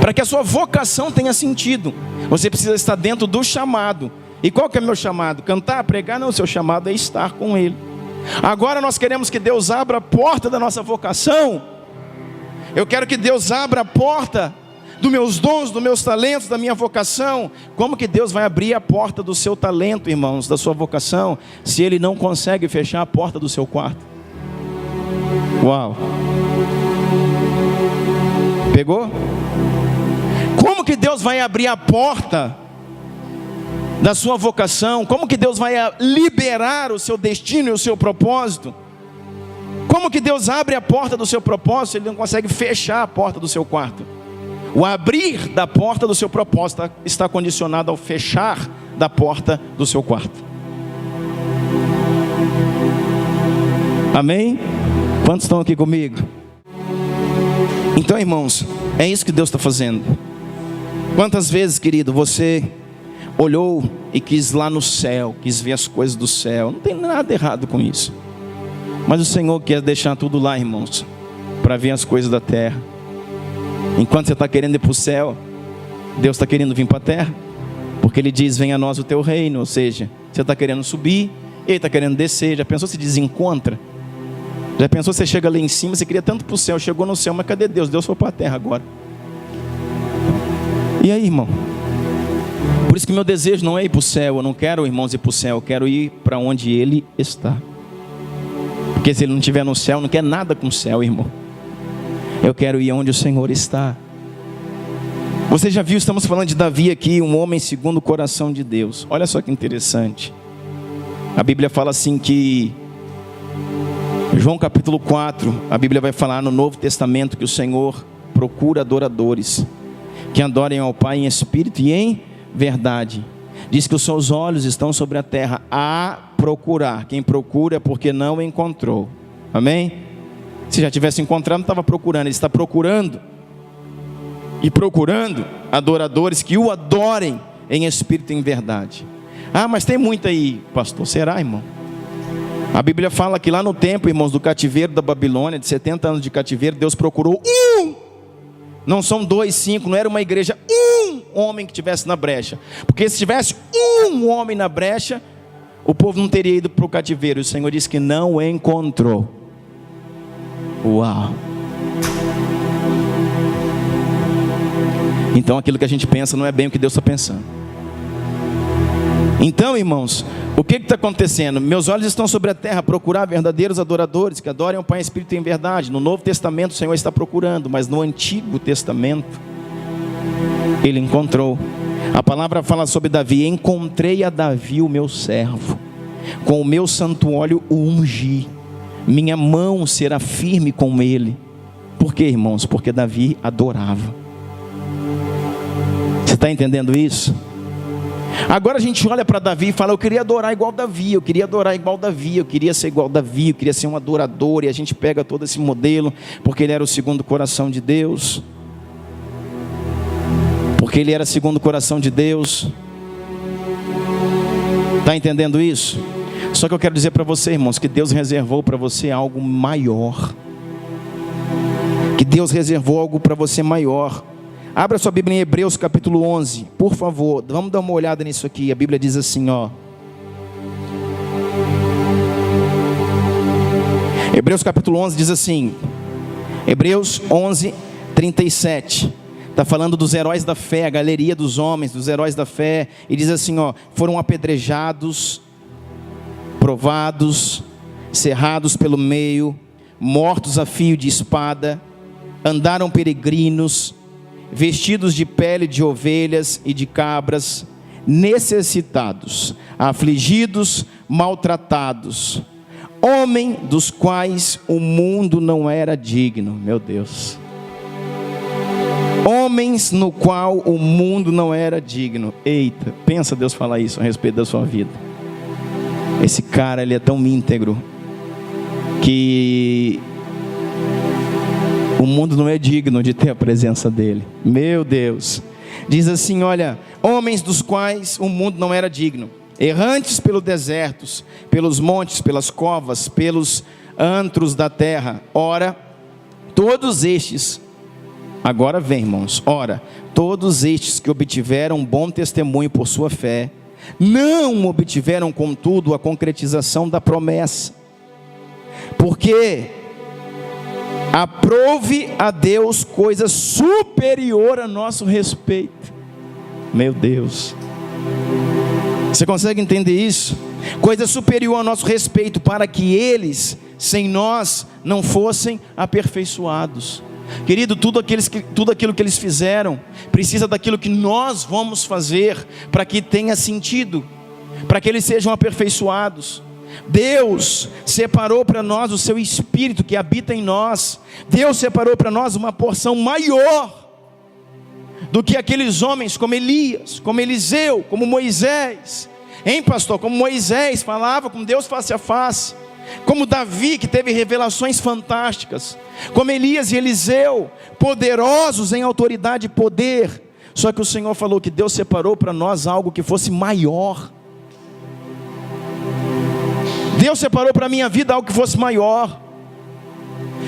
Para que a sua vocação tenha sentido, você precisa estar dentro do chamado. E qual que é o meu chamado? Cantar, pregar? Não, o seu chamado é estar com Ele. Agora nós queremos que Deus abra a porta da nossa vocação. Eu quero que Deus abra a porta dos meus dons, dos meus talentos, da minha vocação. Como que Deus vai abrir a porta do seu talento, irmãos, da sua vocação, se Ele não consegue fechar a porta do seu quarto? Uau! Pegou? Como que Deus vai abrir a porta da sua vocação? Como que Deus vai liberar o seu destino e o seu propósito? Como que Deus abre a porta do seu propósito, Ele não consegue fechar a porta do seu quarto? O abrir da porta do seu propósito está condicionado ao fechar da porta do seu quarto. Amém? Quantos estão aqui comigo? Então, irmãos, é isso que Deus está fazendo. Quantas vezes, querido, você olhou e quis lá no céu, quis ver as coisas do céu? Não tem nada errado com isso. Mas o Senhor quer deixar tudo lá, irmãos, para ver as coisas da terra. Enquanto você está querendo ir para o céu, Deus está querendo vir para a terra. Porque Ele diz: venha a nós o teu reino. Ou seja, você está querendo subir, Ele está querendo descer. Já pensou se desencontra? Já pensou você chega lá em cima, você queria tanto para o céu, chegou no céu, mas cadê Deus? Deus foi para a terra agora. E aí, irmão? Por isso que meu desejo não é ir para o céu. Eu não quero, irmãos, ir para o céu. Eu quero ir para onde Ele está. Porque se Ele não estiver no céu, não quer nada com o céu, irmão. Eu quero ir onde o Senhor está. Você já viu, estamos falando de Davi aqui, um homem segundo o coração de Deus. Olha só que interessante. A Bíblia fala assim que, João capítulo 4, a Bíblia vai falar no Novo Testamento que o Senhor procura adoradores que adorem ao Pai em espírito e em verdade. Diz que os seus olhos estão sobre a terra a procurar. Quem procura é porque não encontrou. Amém? Se já tivesse encontrado, não estava procurando. Ele está procurando e procurando adoradores que o adorem em espírito e em verdade. Ah, mas tem muito aí, pastor. Será, irmão? A Bíblia fala que lá no tempo, irmãos, do cativeiro da Babilônia, de 70 anos de cativeiro, Deus procurou não são 2, 5, não era uma igreja, um homem que estivesse na brecha. Porque se tivesse um homem na brecha, o povo não teria ido para o cativeiro. O Senhor disse que não encontrou. Uau! Então aquilo que a gente pensa não é bem o que Deus está pensando. Então, irmãos, o que está acontecendo? Meus olhos estão sobre a terra a procurar verdadeiros adoradores que adorem o Pai em espírito e em verdade. No Novo Testamento o Senhor está procurando, mas no Antigo Testamento Ele encontrou. A palavra fala sobre Davi: encontrei a Davi o meu servo, com o meu santo óleo o ungi, minha mão será firme com ele. Por quê, irmãos? Porque Davi adorava. Você está entendendo isso? Agora a gente olha para Davi e fala: eu queria adorar igual Davi, eu queria adorar igual Davi, eu queria ser igual Davi, eu queria ser um adorador. E a gente pega todo esse modelo, porque ele era o segundo coração de Deus. Porque ele era segundo o coração de Deus. Está entendendo isso? Só que eu quero dizer para você, irmãos, que Deus reservou para você algo maior. Que Deus reservou algo para você maior. Abra sua Bíblia em Hebreus capítulo 11, por favor, vamos dar uma olhada nisso aqui. A Bíblia diz assim, ó. Hebreus capítulo 11 diz assim, Hebreus 11, 37. Está falando dos heróis da fé, a galeria dos homens, dos heróis da fé. E diz assim, ó: foram apedrejados, provados, cerrados pelo meio, mortos a fio de espada, andaram peregrinos, vestidos de pele de ovelhas e de cabras, necessitados, afligidos, maltratados, homem dos quais o mundo não era digno. Meu Deus, homens no qual o mundo não era digno. Eita, pensa Deus falar isso a respeito da sua vida. Esse cara, ele é tão íntegro que o mundo não é digno de ter a presença dele. Meu Deus. Diz assim, olha: homens dos quais o mundo não era digno, errantes pelos desertos, pelos montes, pelas covas, pelos antros da terra. Ora, todos estes, agora vem, irmãos, ora, todos estes que obtiveram bom testemunho por sua fé, não obtiveram, contudo, a concretização da promessa. Porque aprove a Deus coisa superior a nosso respeito. Meu Deus, você consegue entender isso? Coisa superior ao nosso respeito, para que eles, sem nós, não fossem aperfeiçoados. Querido, tudo aquilo que eles fizeram precisa daquilo que nós vamos fazer para que tenha sentido, para que eles sejam aperfeiçoados. Deus separou para nós o seu Espírito que habita em nós. Deus separou para nós uma porção maior do que aqueles homens como Elias, como Eliseu, como Moisés. Hein, pastor? Como Moisés falava com Deus face a face, como Davi, que teve revelações fantásticas, como Elias e Eliseu, poderosos em autoridade e poder. Só que o Senhor falou que Deus separou para nós algo que fosse maior. Deus separou para a minha vida algo que fosse maior.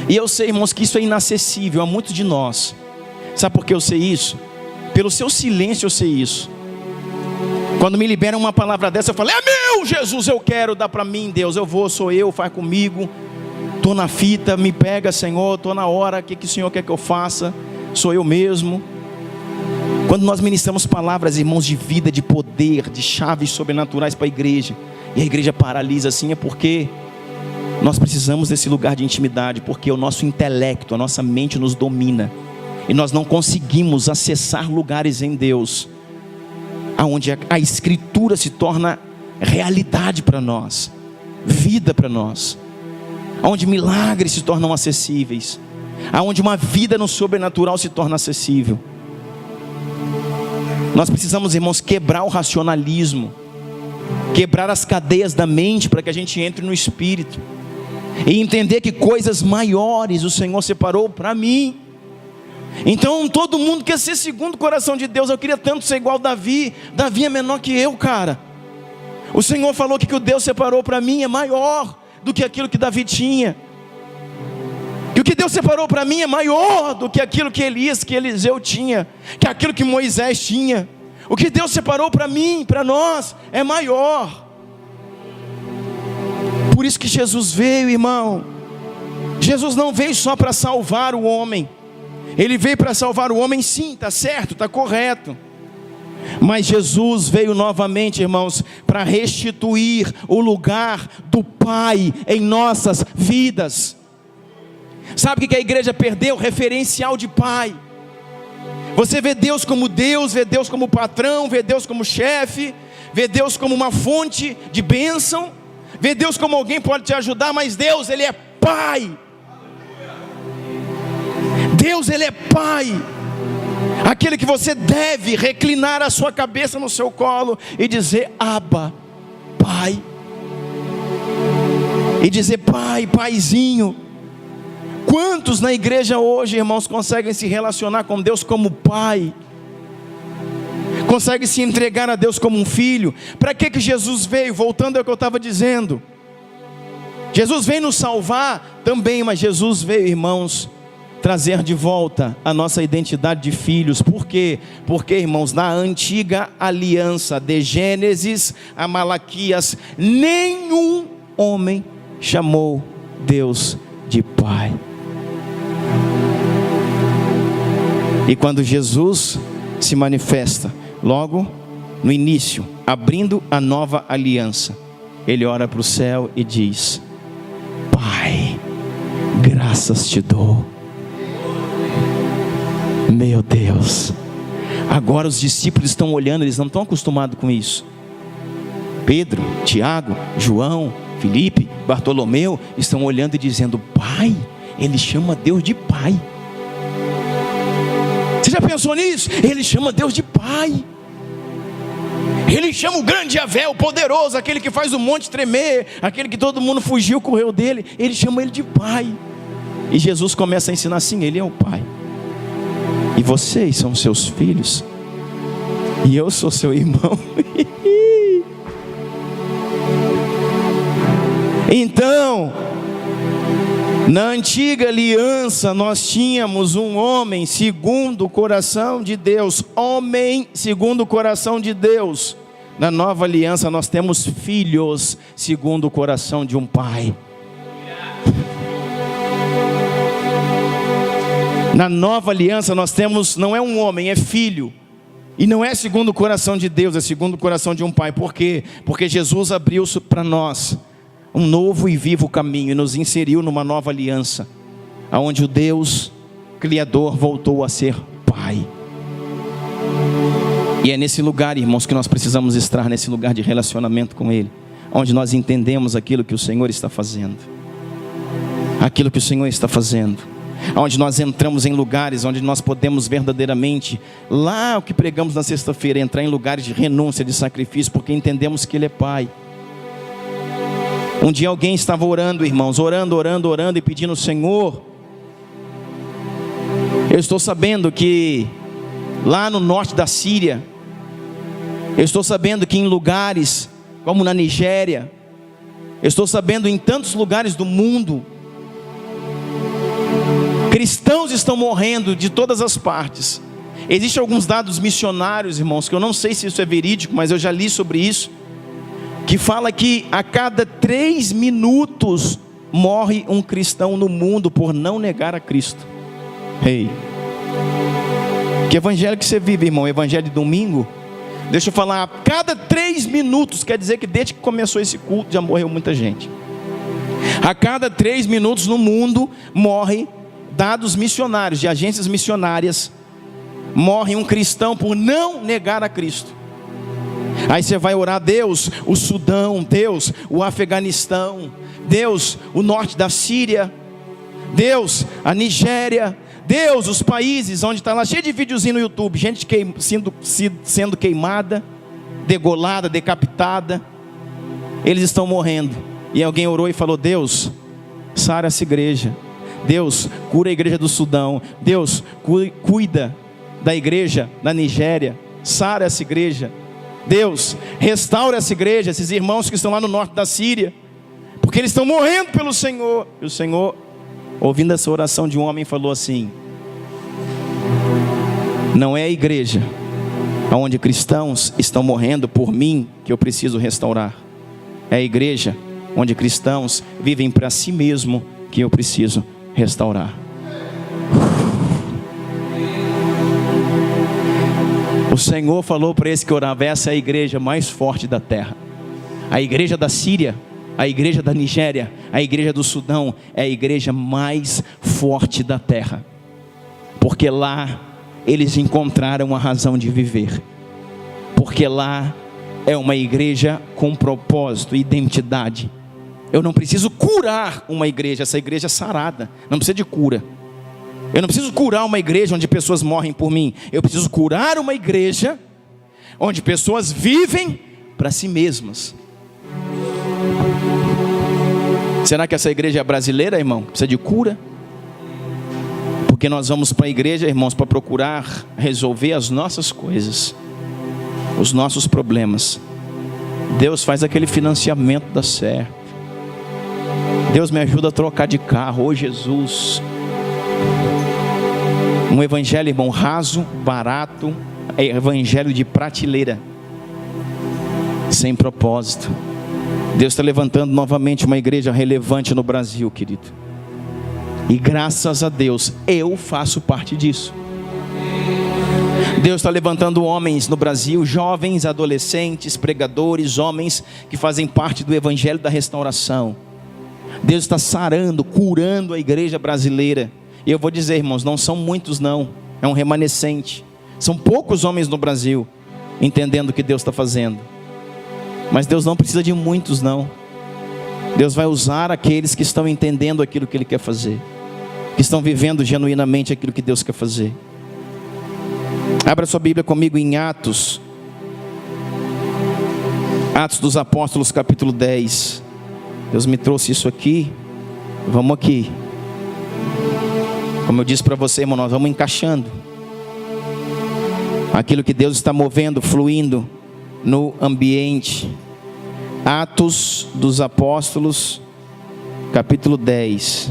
E eu sei, irmãos, que isso é inacessível a muitos de nós. Sabe por que eu sei isso? Pelo seu silêncio eu sei isso. Quando me liberam uma palavra dessa, eu falo: é meu, Jesus, eu quero, dá para mim, Deus, eu vou, sou eu, faz comigo. Estou na fita, me pega, Senhor, estou na hora, o que o Senhor quer que eu faça? Sou eu mesmo. Quando nós ministramos palavras, irmãos, de vida, de poder, de chaves sobrenaturais para a igreja, e a igreja paralisa assim, é porque nós precisamos desse lugar de intimidade, porque o nosso intelecto, a nossa mente nos domina. e nós não conseguimos acessar lugares em Deus, aonde a Escritura se torna realidade para nós, vida para nós, aonde milagres se tornam acessíveis, aonde uma vida no sobrenatural se torna acessível. Nós precisamos, irmãos, quebrar o racionalismo, quebrar as cadeias da mente, para que a gente entre no Espírito, e entender que coisas maiores o Senhor separou para mim. Então todo mundo quer ser segundo o coração de Deus. Eu queria tanto ser igual Davi. Davi é menor que eu, cara. O Senhor falou que o que Deus separou para mim é maior do que aquilo que Davi tinha, que o que Deus separou para mim é maior do que aquilo que Elias, que Eliseu tinha, que aquilo que Moisés tinha. O que Deus separou para mim, para nós, é maior. Por isso que Jesus veio, irmão. Jesus não veio só para salvar o homem. Ele veio para salvar o homem, sim, está certo, está correto. Mas Jesus veio novamente, irmãos, para restituir o lugar do Pai em nossas vidas. Sabe o que a igreja perdeu? Referencial de Pai. Você vê Deus como Deus, vê Deus como patrão, vê Deus como chefe, vê Deus como uma fonte de bênção, vê Deus como alguém que pode te ajudar, mas Deus, Ele é Pai. Deus, Ele é Pai, aquele que você deve reclinar a sua cabeça no seu colo e dizer: Abba, Pai, e dizer: Pai, Paizinho. Quantos na igreja hoje, irmãos, conseguem se relacionar com Deus como Pai? Conseguem se entregar a Deus como um filho? Para que Jesus veio? Voltando ao que eu estava dizendo, Jesus veio nos salvar também, mas Jesus veio, irmãos, trazer de volta a nossa identidade de filhos. Por quê? Porque, irmãos, na antiga aliança, de Gênesis a Malaquias, nenhum homem chamou Deus de Pai. E quando Jesus se manifesta, logo no início, abrindo a nova aliança, Ele ora para o céu e diz: Pai, graças te dou. Meu Deus, agora os discípulos estão olhando, eles não estão acostumados com isso. Pedro, Tiago, João, Felipe, Bartolomeu estão olhando e dizendo: Pai, ele chama Deus de Pai. Você já pensou nisso? Ele chama Deus de Pai. Ele chama o grande Yahvé, o poderoso, aquele que faz o monte tremer, aquele que todo mundo fugiu, correu dele. Ele chama Ele de Pai. E Jesus começa a ensinar assim: Ele é o Pai, e vocês são seus filhos, e eu sou seu irmão. Então, na antiga aliança nós tínhamos um homem segundo o coração de Deus, homem segundo o coração de Deus. Na nova aliança nós temos filhos segundo o coração de um pai. Na nova aliança nós temos, não é um homem, é filho. E não é segundo o coração de Deus, é segundo o coração de um pai. Por quê? Porque Jesus abriu para nós um novo e vivo caminho e nos inseriu numa nova aliança, aonde o Deus Criador voltou a ser Pai. E é nesse lugar, irmãos, que nós precisamos estar, nesse lugar de relacionamento com Ele, onde nós entendemos aquilo que o Senhor está fazendo, aquilo que o Senhor está fazendo, onde nós entramos em lugares onde nós podemos verdadeiramente, lá o que pregamos na sexta-feira, entrar em lugares de renúncia, de sacrifício, porque entendemos que Ele é Pai. Um dia alguém estava orando, irmãos, orando e pedindo: Senhor, eu estou sabendo que lá no norte da Síria, eu estou sabendo que em lugares como na Nigéria, eu estou sabendo em tantos lugares do mundo, cristãos estão morrendo de todas as partes. Existem alguns dados missionários, irmãos, que eu não sei se isso é verídico, mas eu já li sobre isso, que fala que a cada 3 minutos morre um cristão no mundo por não negar a Cristo. Ei, que evangelho que você vive, irmão? Evangelho de domingo? Deixa eu falar, a cada 3 minutos, quer dizer que desde que começou esse culto já morreu muita gente. A cada 3 minutos no mundo morre dados missionários, de agências missionárias, morre um cristão por não negar a Cristo. Aí você vai orar: Deus, o Sudão, Deus, o Afeganistão, Deus, o norte da Síria, Deus, a Nigéria, Deus, os países onde está lá cheio de videozinho no YouTube, gente sendo queimada, degolada, decapitada, eles estão morrendo. E alguém orou e falou: Deus, sara essa igreja. Deus, cura a igreja do Sudão. Deus, cuida da igreja da Nigéria. Sara essa igreja. Deus, restaura essa igreja, esses irmãos que estão lá no norte da Síria, porque eles estão morrendo pelo Senhor. E o Senhor, ouvindo essa oração de um homem, falou assim: não é a igreja onde cristãos estão morrendo por mim que eu preciso restaurar. É a igreja onde cristãos vivem para si mesmo que eu preciso restaurar. O Senhor falou para esse que orava: essa é a igreja mais forte da terra. A igreja da Síria, a igreja da Nigéria, a igreja do Sudão é a igreja mais forte da terra, porque lá eles encontraram a razão de viver, porque lá é uma igreja com propósito e identidade. Eu não preciso curar uma igreja, essa igreja é sarada, não precisa de cura. Eu não preciso curar uma igreja onde pessoas morrem por mim. Eu preciso curar uma igreja onde pessoas vivem para si mesmas. Será que essa igreja é brasileira, irmão? Precisa de cura? Porque nós vamos para a igreja, irmãos, para procurar resolver as nossas coisas, os nossos problemas. Deus faz aquele financiamento dar certo. Deus me ajuda a trocar de carro. Ô Jesus. Um evangelho, irmão, raso, barato, é evangelho de prateleira, sem propósito. Deus está levantando novamente uma igreja relevante no Brasil, querido. E graças a Deus, eu faço parte disso. Deus está levantando homens no Brasil, jovens, adolescentes, pregadores, homens que fazem parte do evangelho da restauração. Deus está sarando, curando a igreja brasileira. E eu vou dizer, irmãos, não são muitos não, é um remanescente. São poucos homens no Brasil entendendo o que Deus está fazendo. Mas Deus não precisa de muitos não. Deus vai usar aqueles que estão entendendo aquilo que Ele quer fazer, que estão vivendo genuinamente aquilo que Deus quer fazer. Abra sua Bíblia comigo em Atos dos Apóstolos, capítulo 10. Deus me trouxe isso aqui. Vamos aqui. Como eu disse para você, irmão, nós vamos encaixando aquilo que Deus está movendo, fluindo no ambiente. Atos dos Apóstolos, capítulo 10.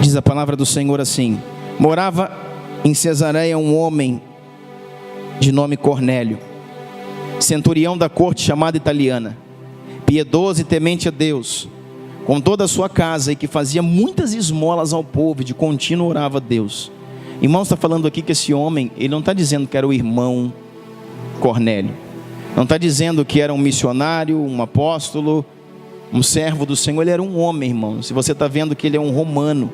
Diz a palavra do Senhor assim: morava em Cesareia um homem de nome Cornélio, centurião da corte chamada italiana, piedoso e temente a Deus, com toda a sua casa, e que fazia muitas esmolas ao povo, e de contínuo orava a Deus. Irmão, está falando aqui que esse homem, ele não está dizendo que era o irmão Cornélio, não está dizendo que era um missionário, um apóstolo, um servo do Senhor. Ele era um homem, irmão. Se você está vendo que ele é um romano,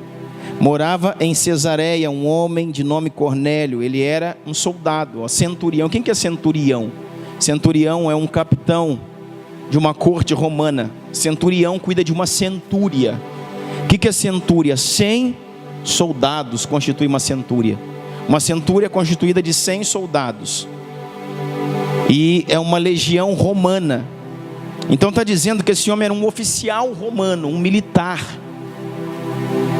morava em Cesareia um homem de nome Cornélio. Ele era um soldado, centurião. Quem que é centurião? Centurião é um capitão de uma corte romana. Centurião cuida de uma centúria. O que é centúria? 100 soldados constitui uma centúria. Uma centúria constituída de 100 soldados. E é uma legião romana. Então está dizendo que esse homem era um oficial romano, um militar.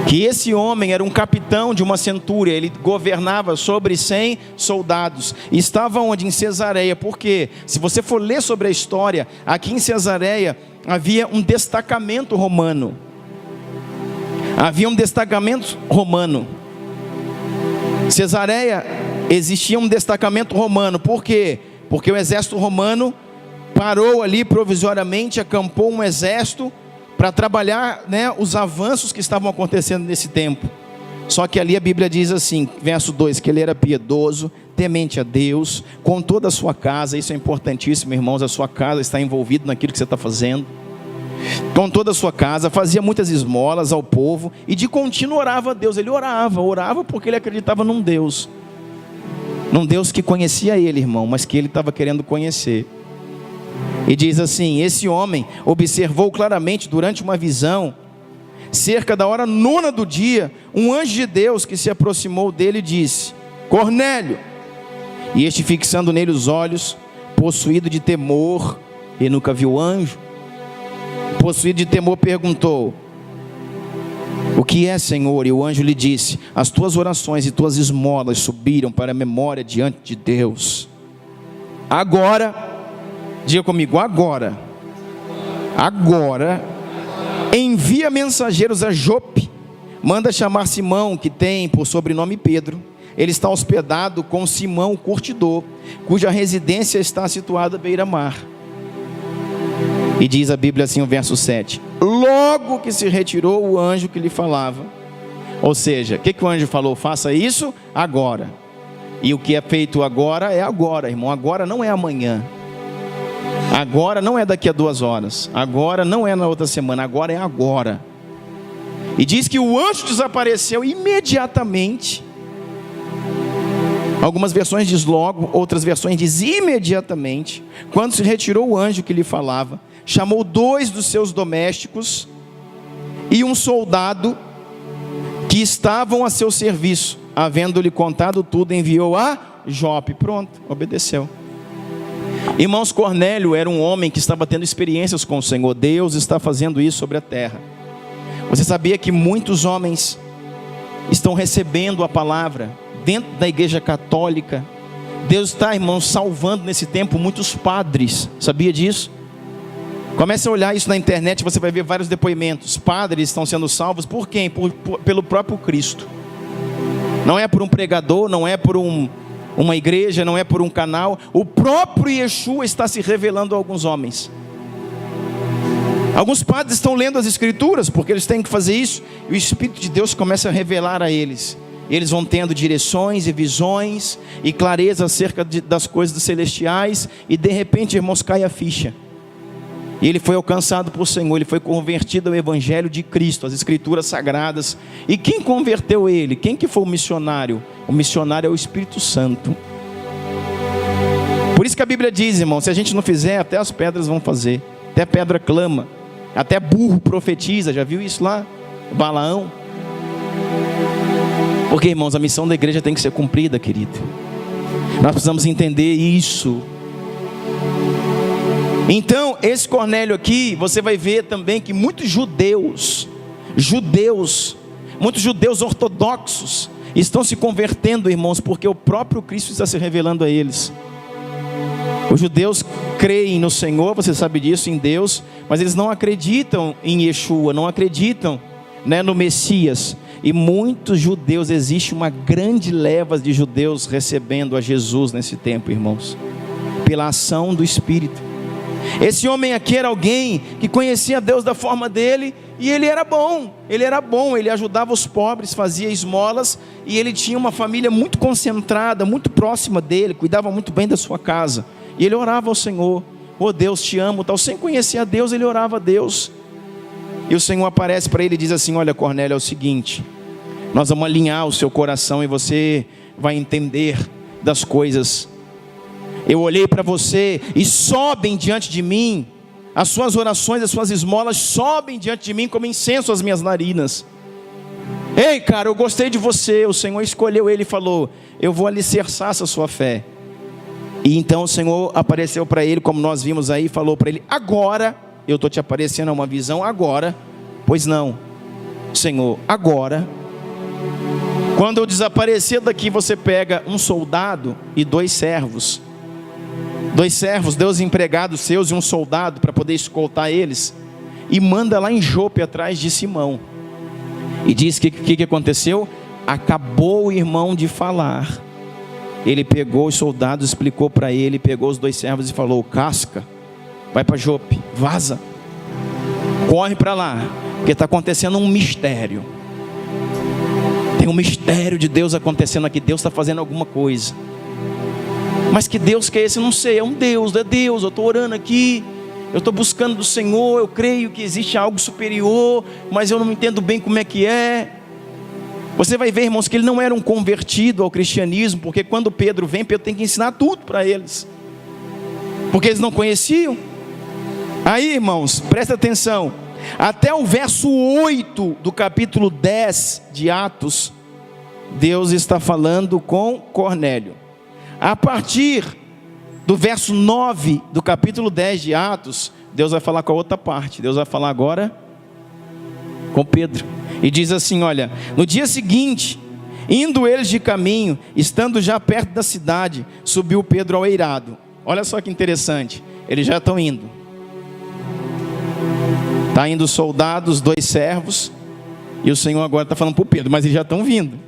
Que esse homem era um capitão de uma centúria. Ele governava sobre 100 soldados. E estava onde? Em Cesareia. Porque se você for ler sobre a história, aqui em Cesareia havia um destacamento romano. Havia um destacamento romano. Cesareia existia um destacamento romano. Por quê? Porque o exército romano parou ali provisoriamente, acampou um exército para trabalhar, os avanços que estavam acontecendo nesse tempo. Só que ali a Bíblia diz assim, verso 2, que ele era piedoso, temente a Deus, com toda a sua casa. Isso é importantíssimo, irmãos. A sua casa está envolvida naquilo que você está fazendo. com toda a sua casa, fazia muitas esmolas ao povo e de contínuo orava a Deus. Ele orava porque ele acreditava num Deus que conhecia ele, irmão, mas que ele estava querendo conhecer. E diz assim: esse homem observou claramente durante uma visão, cerca da hora 9 do dia, um anjo de Deus que se aproximou dele e disse: Cornélio. E este, fixando nele os olhos, possuído de temor, ele nunca viu anjo, possuído de temor, perguntou: o que é, Senhor? E o anjo lhe disse: as tuas orações e tuas esmolas subiram para a memória diante de Deus. Agora, diga comigo, agora, envia mensageiros a Jope, manda chamar Simão, que tem por sobrenome Pedro. Ele está hospedado com Simão, o curtidor, cuja residência está situada à beira-mar. E diz a Bíblia assim, o verso 7: logo que se retirou o anjo que lhe falava. Ou seja, o que o anjo falou? Faça isso agora. E o que é feito agora é agora, irmão. Agora não é amanhã. Agora não é daqui a 2 horas. Agora não é na outra semana. Agora é agora. E diz que o anjo desapareceu imediatamente. Algumas versões diz logo, outras versões diz imediatamente. Quando se retirou o anjo que lhe falava, chamou 2 dos seus domésticos e um soldado que estavam a seu serviço. Havendo-lhe contado tudo, enviou a Jope. Pronto, obedeceu. Irmãos, Cornélio era um homem que estava tendo experiências com o Senhor. Deus está fazendo isso sobre a terra. Você sabia que muitos homens estão recebendo a palavra dentro da igreja católica? Deus está, irmãos, salvando nesse tempo muitos padres. Sabia disso? Comece a olhar isso na internet, você vai ver vários depoimentos. Padres estão sendo salvos por quem? Pelo próprio Cristo. Não é por um pregador, não é por uma igreja, não é por um canal. O próprio Yeshua está se revelando a alguns homens. Alguns padres estão lendo as escrituras, porque eles têm que fazer isso, e o Espírito de Deus começa a revelar a eles. Eles vão tendo direções e visões e clareza acerca das coisas celestiais, e de repente, irmãos, cai a ficha. E ele foi alcançado por Senhor, ele foi convertido ao Evangelho de Cristo, às Escrituras Sagradas. E quem converteu ele? Quem que foi o missionário? O missionário é o Espírito Santo. Por isso que a Bíblia diz, irmão, se a gente não fizer, até as pedras vão fazer. Até pedra clama, até burro profetiza. Já viu isso lá? Balaão. Porque, irmãos, a missão da igreja tem que ser cumprida, querido. Nós precisamos entender isso. Então, esse Cornélio aqui, você vai ver também que muitos judeus ortodoxos estão se convertendo, irmãos, porque o próprio Cristo está se revelando a eles. Os judeus creem no Senhor, você sabe disso, em Deus, mas eles não acreditam em Yeshua, não acreditam, no Messias. E muitos judeus, existe uma grande leva de judeus recebendo a Jesus nesse tempo, irmãos, pela ação do Espírito. Esse homem aqui era alguém que conhecia Deus da forma dele, e ele era bom, ele ajudava os pobres, fazia esmolas, e ele tinha uma família muito concentrada, muito próxima dele, cuidava muito bem da sua casa, e ele orava ao Senhor: oh Deus, te amo, tal. Sem conhecer a Deus, ele orava a Deus, e o Senhor aparece para ele e diz assim: olha, Cornélio, é o seguinte, nós vamos alinhar o seu coração, e você vai entender das coisas. Eu olhei para você e sobem diante de mim, as suas orações, as suas esmolas sobem diante de mim como incenso às minhas narinas. Ei, cara, eu gostei de você. O Senhor escolheu ele e falou: eu vou alicerçar essa sua fé. E então o Senhor apareceu para ele, como nós vimos aí, e falou para ele: agora, eu estou te aparecendo uma visão agora. Pois não, Senhor, agora. Quando eu desaparecer daqui, você pega um soldado e 2 servos. 2 servos, 2 empregados seus e um soldado para poder escoltar eles, e manda lá em Jope atrás de Simão. E diz que o que aconteceu? Acabou o irmão de falar, ele pegou os soldados, explicou para ele, pegou os 2 servos e falou: casca, vai para Jope, vaza, corre para lá, porque está acontecendo um mistério. Tem um mistério de Deus acontecendo aqui, Deus está fazendo alguma coisa. Mas que Deus que é esse? Eu não sei, é um Deus, eu estou orando aqui, eu estou buscando do Senhor, eu creio que existe algo superior, mas eu não entendo bem como é que é. Você vai ver, irmãos, que ele não era um convertido ao cristianismo, porque quando Pedro vem, Pedro tem que ensinar tudo para eles, porque eles não conheciam. Aí, irmãos, presta atenção, até o verso 8 do capítulo 10 de Atos, Deus está falando com Cornélio. A partir do verso 9 do capítulo 10 de Atos, Deus vai falar com a outra parte. Deus vai falar agora com Pedro. E diz assim, olha, no dia seguinte, indo eles de caminho, estando já perto da cidade, subiu Pedro ao eirado. Olha só que interessante, eles já estão indo. Está indo soldados, 2 servos, e o Senhor agora está falando para o Pedro, mas eles já estão vindo.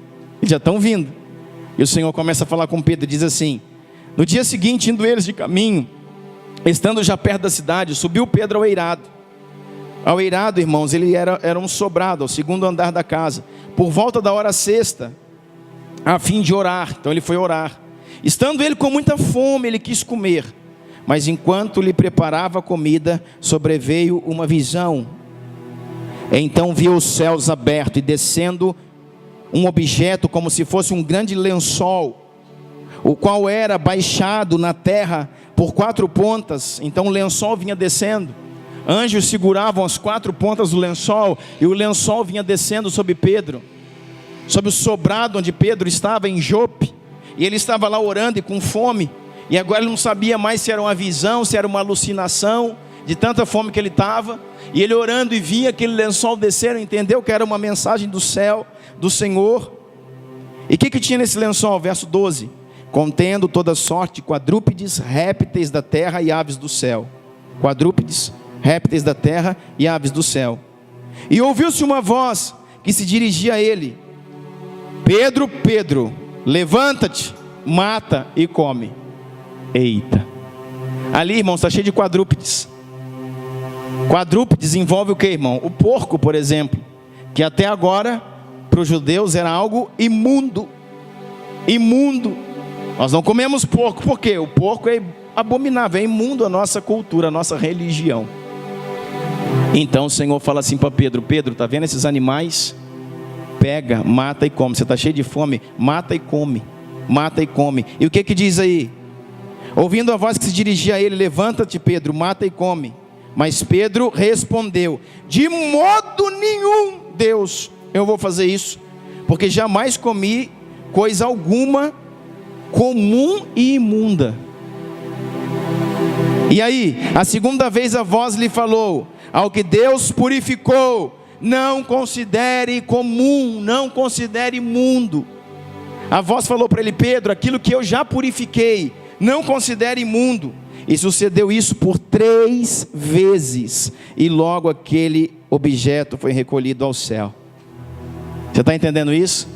Eles já estão vindo. E o Senhor começa a falar com Pedro e diz assim, no dia seguinte, indo eles de caminho, estando já perto da cidade, subiu Pedro ao eirado. Ao eirado, irmãos, ele era um sobrado, ao 2º andar da casa, por volta da hora 6ª, a fim de orar. Então ele foi orar. Estando ele com muita fome, ele quis comer, mas enquanto lhe preparava a comida, sobreveio uma visão. Então viu os céus abertos e descendo um objeto como se fosse um grande lençol, o qual era baixado na terra por 4 pontas. Então o lençol vinha descendo, anjos seguravam as 4 pontas do lençol, e o lençol vinha descendo sobre Pedro, sobre o sobrado onde Pedro estava em Jope, e ele estava lá orando e com fome, e agora ele não sabia mais se era uma visão, se era uma alucinação, de tanta fome que ele estava, e ele orando e via aquele lençol descer, entendeu que era uma mensagem do céu, do Senhor. E o que tinha nesse lençol? Verso 12, contendo toda sorte de quadrúpedes, répteis da terra e aves do céu. Quadrúpedes, répteis da terra e aves do céu. E ouviu-se uma voz que se dirigia a ele: Pedro, Pedro, levanta-te, mata e come. Eita, ali, irmãos, está cheio de quadrúpedes. Quadrúpedes envolve o que, irmão? O porco, por exemplo, que até agora para os judeus era algo imundo. Imundo. Nós não comemos porco, por quê? O porco é abominável, é imundo a nossa cultura, a nossa religião. Então o Senhor fala assim para Pedro: Pedro, está vendo esses animais? Pega, mata e come. Você está cheio de fome? Mata e come. Mata e come. E o que diz aí? Ouvindo a voz que se dirigia a ele: levanta-te, Pedro, mata e come. Mas Pedro respondeu: de modo nenhum, Deus, eu vou fazer isso, porque jamais comi coisa alguma comum e imunda. E aí, a segunda vez a voz lhe falou: ao que Deus purificou, não considere comum, não considere imundo. A voz falou para ele: Pedro, aquilo que eu já purifiquei, não considere imundo. E sucedeu isso por 3 vezes, e logo aquele objeto foi recolhido ao céu. Você está entendendo isso?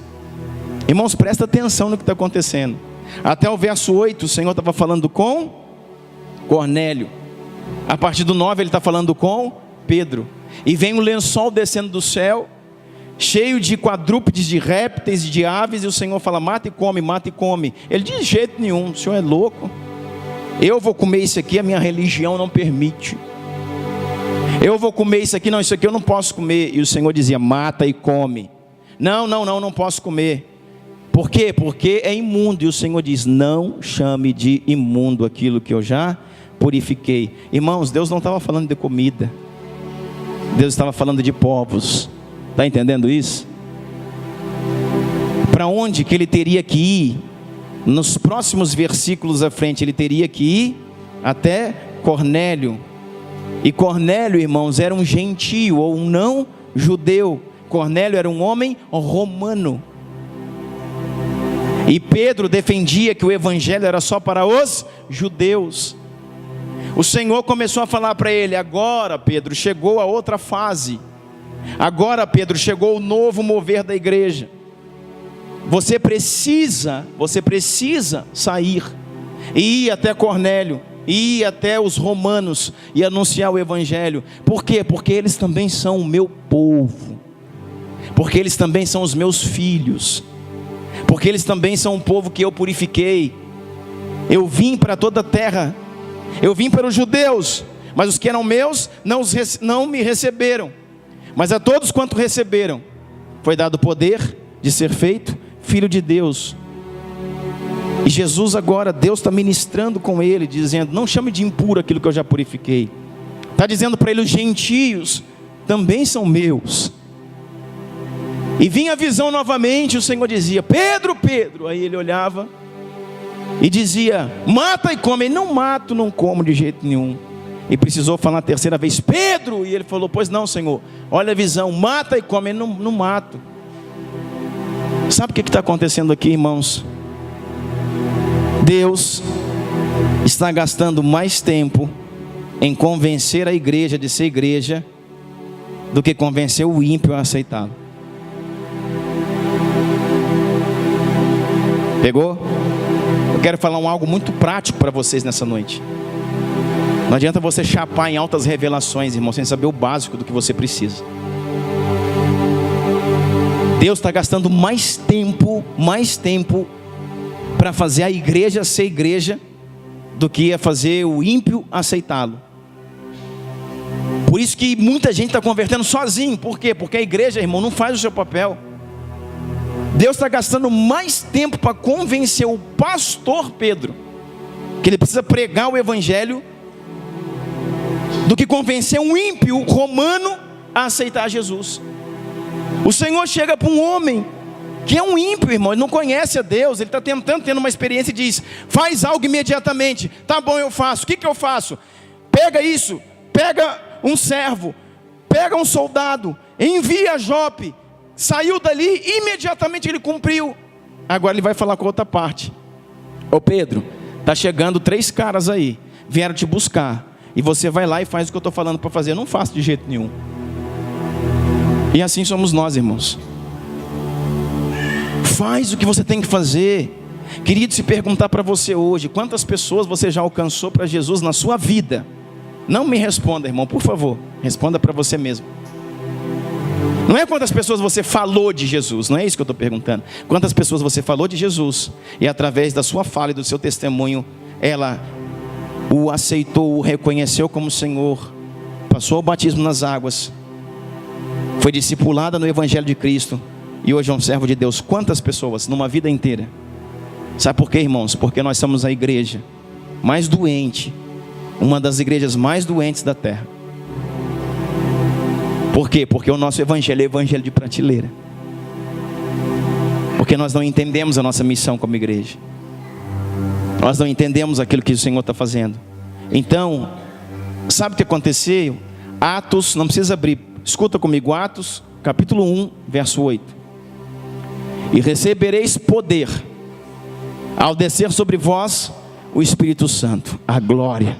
Irmãos, presta atenção no que está acontecendo. Até o verso 8, o Senhor estava falando com Cornélio. A partir do 9, ele está falando com Pedro. E vem um lençol descendo do céu, cheio de quadrúpedes, de répteis, de aves, e o Senhor fala: mata e come, mata e come. Ele diz: de jeito nenhum, o Senhor é louco. Eu vou comer isso aqui, a minha religião não permite. Eu vou comer isso aqui, não, isso aqui eu não posso comer. E o Senhor dizia: mata e come. Não posso comer. Por quê? Porque é imundo. E o Senhor diz: não chame de imundo aquilo que eu já purifiquei. Irmãos, Deus não estava falando de comida, Deus estava falando de povos. Está entendendo isso? Para onde que ele teria que ir? Nos próximos versículos à frente, ele teria que ir até Cornélio. E Cornélio, irmãos, era um gentio ou um não judeu. Cornélio era um homem romano. E Pedro defendia que o evangelho era só para os judeus. O Senhor começou a falar para ele: agora, Pedro, chegou a outra fase. Agora, Pedro, chegou o novo mover da igreja. Você precisa sair e ir até Cornélio, ir até os romanos e anunciar o evangelho. Por quê? Porque eles também são o meu povo, porque eles também são os meus filhos, porque eles também são um povo que eu purifiquei. Eu vim para toda a terra, eu vim para os judeus, Mas os que eram meus não me receberam. Mas a todos quanto receberam, foi dado o poder de ser feito filho de Deus. E Jesus agora, Deus está ministrando com ele, dizendo: não chame de impuro aquilo que eu já purifiquei. Está dizendo para ele: os gentios também são meus. E vinha a visão novamente, o Senhor dizia: Pedro, Pedro. Aí ele olhava e dizia: mata e come. Ele: não mato, não como de jeito nenhum. E precisou falar a terceira vez: Pedro. E ele falou: pois não, Senhor, olha a visão, mata e come. Ele: não mato. Sabe o que está acontecendo aqui, irmãos? Deus está gastando mais tempo em convencer a igreja de ser igreja do que convencer o ímpio a aceitá-lo. Pegou? Eu quero falar algo muito prático para vocês nessa noite. Não adianta você chapar em altas revelações, irmão, sem saber o básico do que você precisa. Deus está gastando mais tempo para fazer a igreja ser igreja do que a fazer o ímpio aceitá-lo. Por isso que muita gente está convertendo sozinho. Por quê? Porque a igreja, irmão, não faz o seu papel. Deus está gastando mais tempo para convencer o pastor Pedro que ele precisa pregar o evangelho do que convencer um ímpio romano a aceitar Jesus. O Senhor chega para um homem que é um ímpio, irmão, ele não conhece a Deus, ele está tendo uma experiência e diz: faz algo imediatamente. Tá bom, eu faço. O que eu faço? Pega isso, pega um servo, pega um soldado, envia a Jope. Saiu dali, imediatamente ele cumpriu. Agora ele vai falar com a outra parte: ô Pedro, está chegando 3 caras aí, vieram te buscar, e você vai lá e faz o que eu estou falando para fazer. Eu não faço de jeito nenhum. E assim somos nós, irmãos. Faz o que você tem que fazer. Querido, se perguntar para você hoje: quantas pessoas você já alcançou para Jesus na sua vida? Não me responda, irmão, por favor. Responda para você mesmo. Não é quantas pessoas você falou de Jesus, não é isso que eu estou perguntando. Quantas pessoas você falou de Jesus e através da sua fala e do seu testemunho, ela o aceitou, o reconheceu como Senhor, passou o batismo nas águas, foi discipulada no Evangelho de Cristo e hoje é um servo de Deus. Quantas pessoas numa vida inteira? Sabe por quê, irmãos? Porque nós somos a igreja mais doente, uma das igrejas mais doentes da terra. Por quê? Porque o nosso evangelho é o evangelho de prateleira. Porque nós não entendemos a nossa missão como igreja. Nós não entendemos aquilo que o Senhor está fazendo. Então, sabe o que aconteceu? Atos, não precisa abrir, escuta comigo, Atos, capítulo 1, verso 8. E recebereis poder ao descer sobre vós o Espírito Santo, a glória.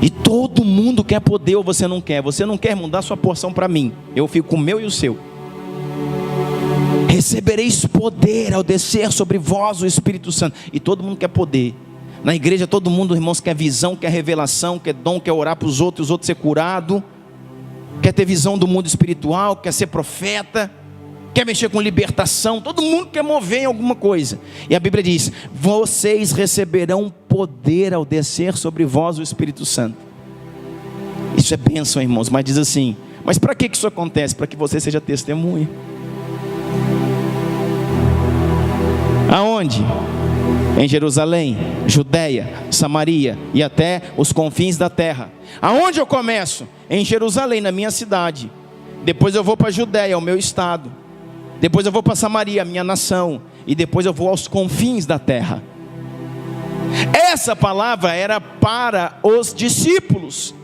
E todo mundo quer poder ou você não quer? Você não quer mudar sua porção para mim, eu fico com o meu e o seu. Recebereis poder ao descer sobre vós o Espírito Santo. E todo mundo quer poder. Na igreja todo mundo, irmãos, quer visão, quer revelação, quer dom, quer orar para os outros ser curado, quer ter visão do mundo espiritual, quer ser profeta, quer mexer com libertação. Todo mundo quer mover em alguma coisa. E a Bíblia diz: vocês receberão poder ao descer sobre vós o Espírito Santo. Isso é bênção, irmãos. Mas diz assim: mas para que isso acontece? Para que você seja testemunha. Aonde? Em Jerusalém, Judeia, Samaria e até os confins da terra. Aonde eu começo? Em Jerusalém, na minha cidade. Depois eu vou para a Judeia, o meu estado. Depois eu vou para Samaria, a minha nação. E depois eu vou aos confins da terra. Essa palavra era para os discípulos.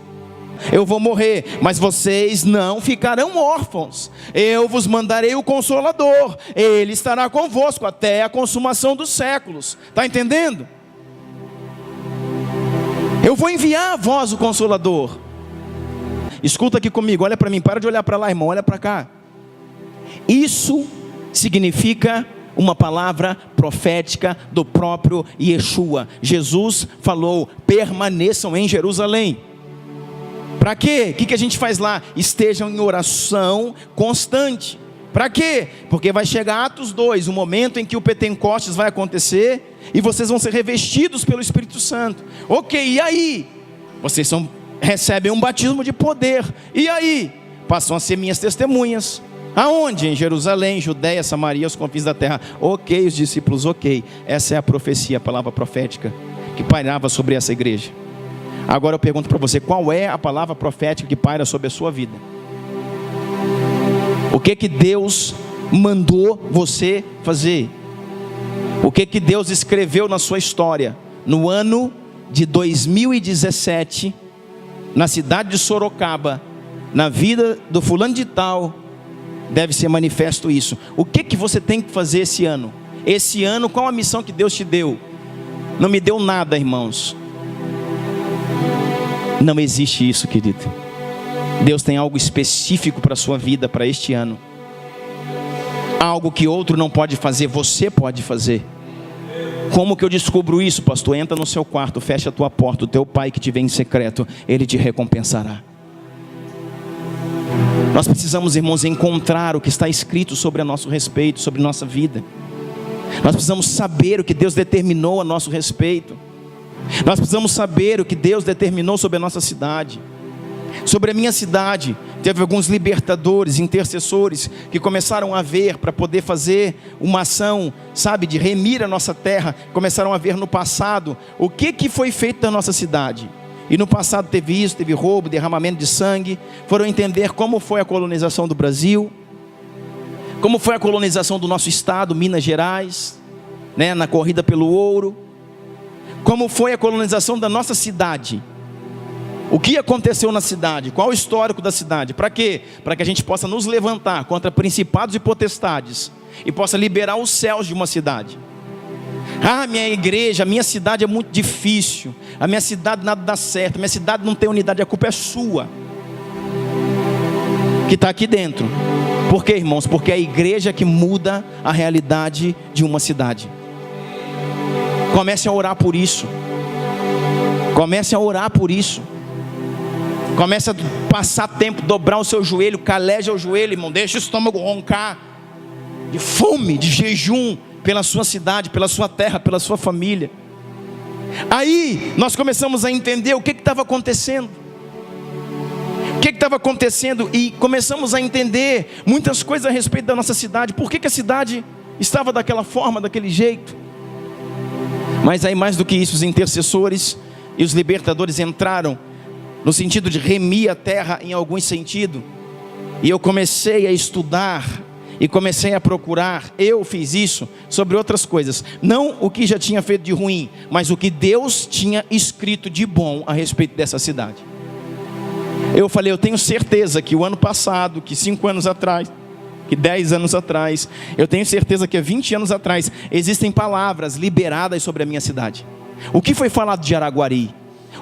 Eu vou morrer, mas vocês não ficarão órfãos. Eu vos mandarei o Consolador. Ele estará convosco até a consumação dos séculos. Está entendendo? Eu vou enviar a vós o Consolador. Escuta aqui comigo, olha para mim, para de olhar para lá, irmão, olha para cá. Isso significa uma palavra profética do próprio Yeshua. Jesus falou: permaneçam em Jerusalém. Para quê? O que a gente faz lá? Estejam em oração constante. Para quê? Porque vai chegar Atos 2, o momento em que o Pentecostes vai acontecer e vocês vão ser revestidos pelo Espírito Santo. Ok, e aí? Vocês recebem um batismo de poder. E aí? Passam a ser minhas testemunhas. Aonde? Em Jerusalém, Judeia, Samaria, os confins da terra. Ok, os discípulos, ok. Essa é a profecia, a palavra profética que pairava sobre essa igreja. Agora eu pergunto para você, qual é a palavra profética que paira sobre a sua vida? O que Deus mandou você fazer? O que Deus escreveu na sua história? No ano de 2017, na cidade de Sorocaba, na vida do fulano de tal, deve ser manifesto isso. O que você tem que fazer esse ano? Esse ano, qual a missão que Deus te deu? Não me deu nada, irmãos. Não existe isso, querido. Deus tem algo específico para a sua vida, para este ano. Algo que outro não pode fazer, você pode fazer. Como que eu descubro isso, pastor? Entra no seu quarto, fecha a tua porta, o teu pai que te vê em secreto, ele te recompensará. Nós precisamos, irmãos, encontrar o que está escrito sobre a nosso respeito, sobre nossa vida. Nós precisamos saber o que Deus determinou a nosso respeito. Nós precisamos saber o que Deus determinou sobre a nossa cidade. Sobre a minha cidade, teve alguns libertadores, intercessores, que começaram a ver, para poder fazer uma ação, sabe, de remir a nossa terra. Começaram a ver no passado, o que foi feito na nossa cidade. E no passado teve isso, teve roubo, derramamento de sangue. Foram entender como foi a colonização do Brasil, como foi a colonização do nosso estado, Minas Gerais, né, na corrida pelo ouro. Como foi a colonização da nossa cidade. O que aconteceu na cidade? Qual o histórico da cidade? Para quê? Para que a gente possa nos levantar contra principados e potestades e possa liberar os céus de uma cidade. Ah, minha igreja, a minha cidade é muito difícil. A minha cidade nada dá certo. A minha cidade não tem unidade. A culpa é sua, que está aqui dentro. Por quê, irmãos? Porque é a igreja que muda a realidade de uma cidade. Comece a orar por isso. Comece a orar por isso. Comece a passar tempo, dobrar o seu joelho, caleja o joelho, irmão. Deixa o estômago roncar de fome, de jejum, pela sua cidade, pela sua terra, pela sua família. Aí nós começamos a entender o que estava acontecendo. O que estava acontecendo, e começamos a entender muitas coisas a respeito da nossa cidade. Por que a cidade estava daquela forma, daquele jeito? Mas aí, mais do que isso, os intercessores e os libertadores entraram no sentido de remir a terra em algum sentido. E eu comecei a estudar e comecei a procurar. Eu fiz isso sobre outras coisas, não o que já tinha feito de ruim, mas o que Deus tinha escrito de bom a respeito dessa cidade. Eu falei, eu tenho certeza que o ano passado, que 5 anos atrás, que 10 anos atrás, eu tenho certeza que há 20 anos atrás, existem palavras liberadas sobre a minha cidade. O que foi falado de Araguari?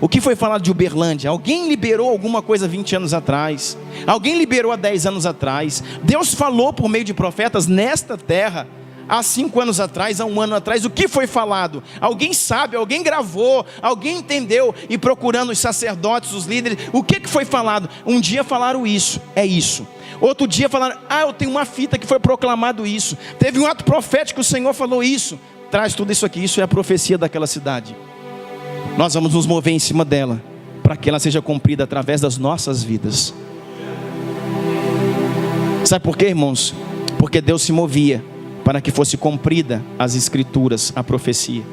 O que foi falado de Uberlândia? Alguém liberou alguma coisa 20 anos atrás? Alguém liberou há 10 anos atrás? Deus falou por meio de profetas nesta terra, há 5 anos atrás, há 1 ano atrás. O que foi falado? Alguém sabe, alguém gravou, alguém entendeu. E procurando os sacerdotes, os líderes, o que foi falado? Um dia falaram isso, é isso. Outro dia falaram, eu tenho uma fita que foi proclamado isso. Teve um ato profético, o Senhor falou isso. Traz tudo isso aqui, isso é a profecia daquela cidade. Nós vamos nos mover em cima dela, para que ela seja cumprida através das nossas vidas. Sabe por quê, irmãos? Porque Deus se movia para que fosse cumprida as escrituras, a profecia.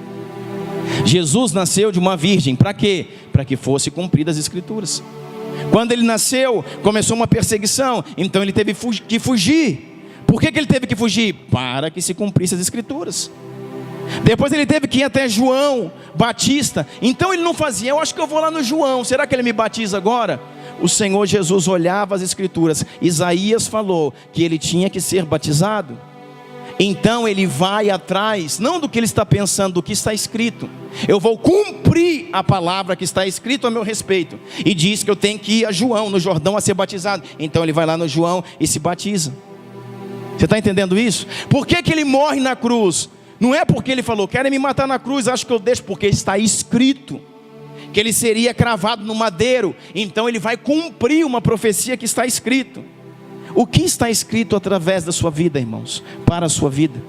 Jesus nasceu de uma virgem, para quê? Para que fosse cumprida as escrituras. Quando ele nasceu, começou uma perseguição, então ele teve que fugir. Por que ele teve que fugir? Para que se cumprisse as escrituras. Depois ele teve que ir até João Batista. Então ele não fazia, eu acho que eu vou lá no João, será que ele me batiza agora? O Senhor Jesus olhava as escrituras. Isaías falou que ele tinha que ser batizado. Então ele vai atrás, não do que ele está pensando, do que está escrito. Eu vou cumprir a palavra que está escrito a meu respeito. E diz que eu tenho que ir a João, no Jordão, a ser batizado. Então ele vai lá no João e se batiza. Você está entendendo isso? Por que ele morre na cruz? Não é porque ele falou, querem me matar na cruz, acho que eu deixo, porque está escrito que ele seria cravado no madeiro. Então ele vai cumprir uma profecia que está escrito. O que está escrito através da sua vida, irmãos? Para a sua vida.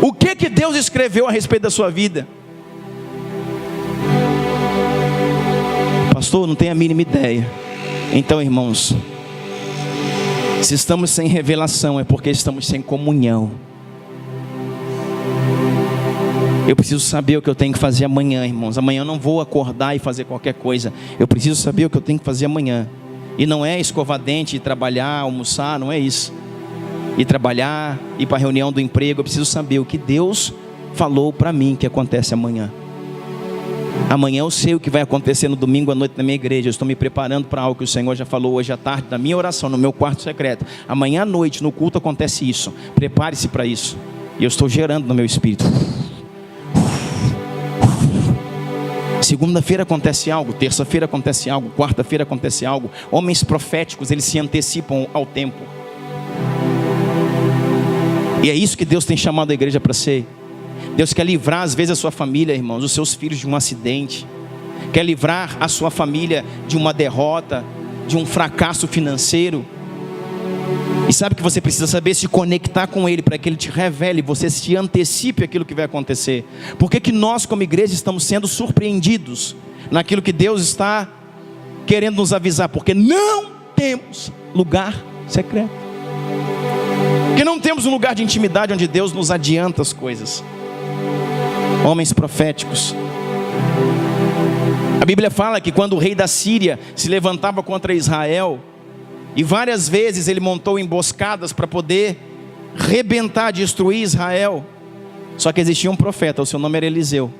O que Deus escreveu a respeito da sua vida? Pastor, não tenho a mínima ideia. Então, irmãos, se estamos sem revelação é porque estamos sem comunhão. Eu preciso saber o que eu tenho que fazer amanhã, irmãos. Amanhã eu não vou acordar e fazer qualquer coisa. Eu preciso saber o que eu tenho que fazer amanhã. E não é escovar dente, ir trabalhar, almoçar, não é isso. Ir trabalhar, ir para a reunião do emprego. Eu preciso saber o que Deus falou para mim que acontece amanhã. Amanhã eu sei o que vai acontecer no domingo à noite na minha igreja. Eu estou me preparando para algo que o Senhor já falou hoje à tarde, na minha oração, no meu quarto secreto. Amanhã à noite, no culto, acontece isso. Prepare-se para isso. E eu estou gerando no meu espírito. Segunda-feira acontece algo, terça-feira acontece algo, quarta-feira acontece algo. Homens proféticos, eles se antecipam ao tempo. E é isso que Deus tem chamado a igreja para ser. Deus quer livrar às vezes a sua família, irmãos, os seus filhos de um acidente. Quer livrar a sua família de uma derrota, de um fracasso financeiro. E sabe que você precisa saber se conectar com Ele para que Ele te revele, você se antecipe aquilo que vai acontecer. Por que que nós como igreja estamos sendo surpreendidos naquilo que Deus está querendo nos avisar? Porque não temos lugar secreto. Porque não temos um lugar de intimidade onde Deus nos adianta as coisas. Homens proféticos. A Bíblia fala que quando o rei da Síria se levantava contra Israel, e várias vezes ele montou emboscadas para poder rebentar, destruir Israel. Só que existia um profeta, o seu nome era Eliseu.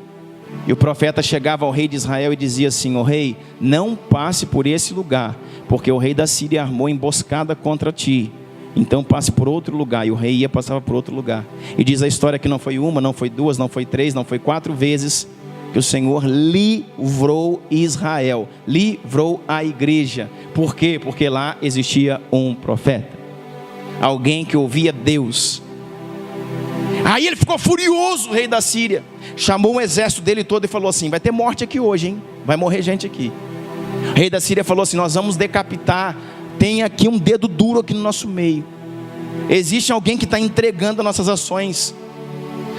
E o profeta chegava ao rei de Israel e dizia assim: ó rei, não passe por esse lugar, porque o rei da Síria armou emboscada contra ti. Então passe por outro lugar. E o rei passava por outro lugar. E diz a história que não foi uma, não foi duas, não foi três, não foi 4 vezes que o Senhor livrou Israel, livrou a igreja. Por quê? Porque lá existia um profeta, alguém que ouvia Deus. Aí ele ficou furioso, o rei da Síria, chamou o exército dele todo e falou assim: vai ter morte aqui hoje, hein? Vai morrer gente aqui. O rei da Síria falou assim: nós vamos decapitar, tem aqui um dedo duro aqui no nosso meio. Existe alguém que está entregando as nossas ações.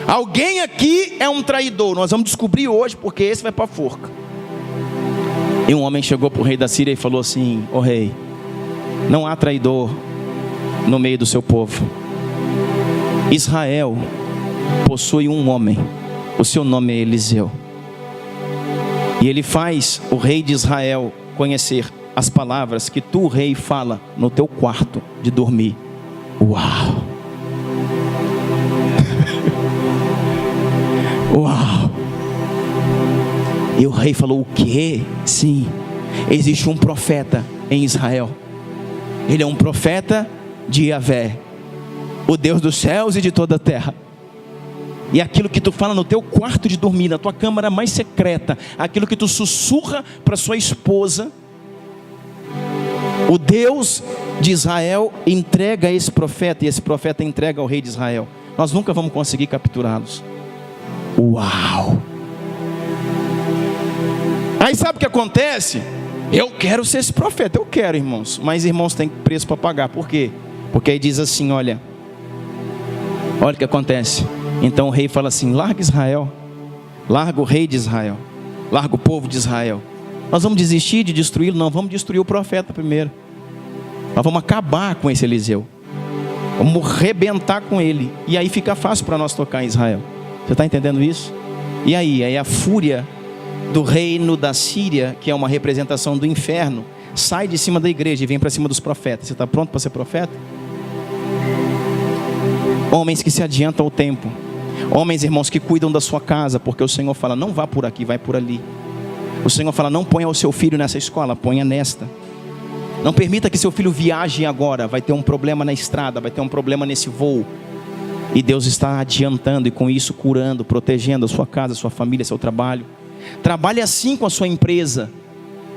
Alguém aqui é um traidor. Nós vamos descobrir hoje, porque esse vai para a forca. E um homem chegou para o rei da Síria e falou assim: ó rei, não há traidor no meio do seu povo. Israel possui um homem, o seu nome é Eliseu. E ele faz o rei de Israel conhecer as palavras que tu, rei, fala no teu quarto de dormir. Uau! Uau! E o rei falou: o quê? Sim, existe um profeta em Israel. Ele é um profeta de Yahvé, o Deus dos céus e de toda a terra. E aquilo que tu fala no teu quarto de dormir, na tua câmara mais secreta, aquilo que tu sussurra para sua esposa, o Deus de Israel entrega a esse profeta, e esse profeta entrega ao rei de Israel. Nós nunca vamos conseguir capturá-los. Uau! Aí sabe o que acontece? Eu quero ser esse profeta, eu quero, irmãos. Mas irmãos, tem preço para pagar. Por quê? Porque aí diz assim: olha o que acontece. Então o rei fala assim: larga Israel, larga o rei de Israel, larga o povo de Israel. Nós vamos desistir de destruí-lo? Não, vamos destruir o profeta primeiro. Nós vamos acabar com esse Eliseu, vamos arrebentar com ele. E aí fica fácil para nós tocar em Israel. Você está entendendo isso? E aí a fúria do reino da Síria, que é uma representação do inferno, sai de cima da igreja e vem para cima dos profetas. Você está pronto para ser profeta? Homens que se adiantam ao tempo. Homens, irmãos, que cuidam da sua casa, porque o Senhor fala: não vá por aqui, vai por ali. O Senhor fala: não ponha o seu filho nessa escola, ponha nesta. Não permita que seu filho viaje agora, vai ter um problema na estrada, vai ter um problema nesse voo. E Deus está adiantando e com isso curando, protegendo a sua casa, a sua família, seu trabalho. Trabalhe assim com a sua empresa,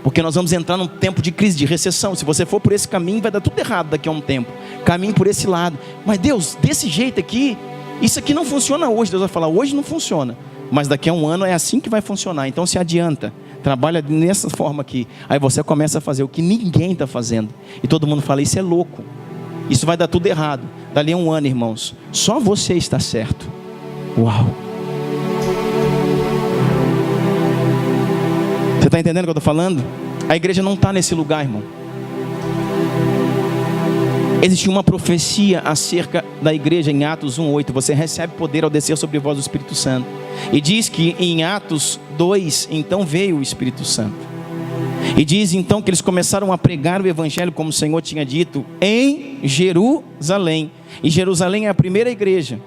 porque nós vamos entrar num tempo de crise, de recessão. Se você for por esse caminho, vai dar tudo errado daqui a um tempo. Caminhe por esse lado. Mas Deus, desse jeito aqui, isso aqui não funciona hoje. Deus vai falar: hoje não funciona, mas daqui a um ano é assim que vai funcionar. Então se adianta, trabalha nessa forma aqui. Aí você começa a fazer o que ninguém está fazendo. E todo mundo fala: isso é louco, isso vai dar tudo errado. Dali a um ano, irmãos, só você está certo. Uau! Você está entendendo o que eu estou falando? A igreja não está nesse lugar, irmão. Existe uma profecia acerca da igreja em Atos 1:8. Você recebe poder ao descer sobre vós o Espírito Santo. E diz que em Atos 2, então veio o Espírito Santo. E diz então que eles começaram a pregar o evangelho, como o Senhor tinha dito, em Jerusalém. E Jerusalém é a primeira igreja.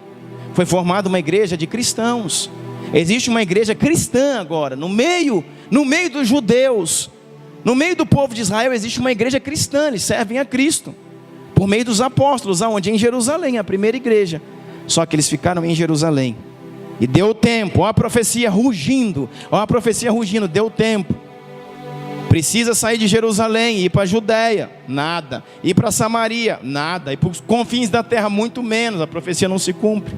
Foi formada uma igreja de cristãos. Existe uma igreja cristã agora, no meio dos judeus, no meio do povo de Israel existe uma igreja cristã. Eles servem a Cristo por meio dos apóstolos, aonde? Em Jerusalém, a primeira igreja. Só que eles ficaram em Jerusalém. E deu tempo, ó a profecia rugindo, deu tempo. Precisa sair de Jerusalém e ir para a Judéia, nada. Ir para Samaria, nada. E para os confins da terra, muito menos. A profecia não se cumpre.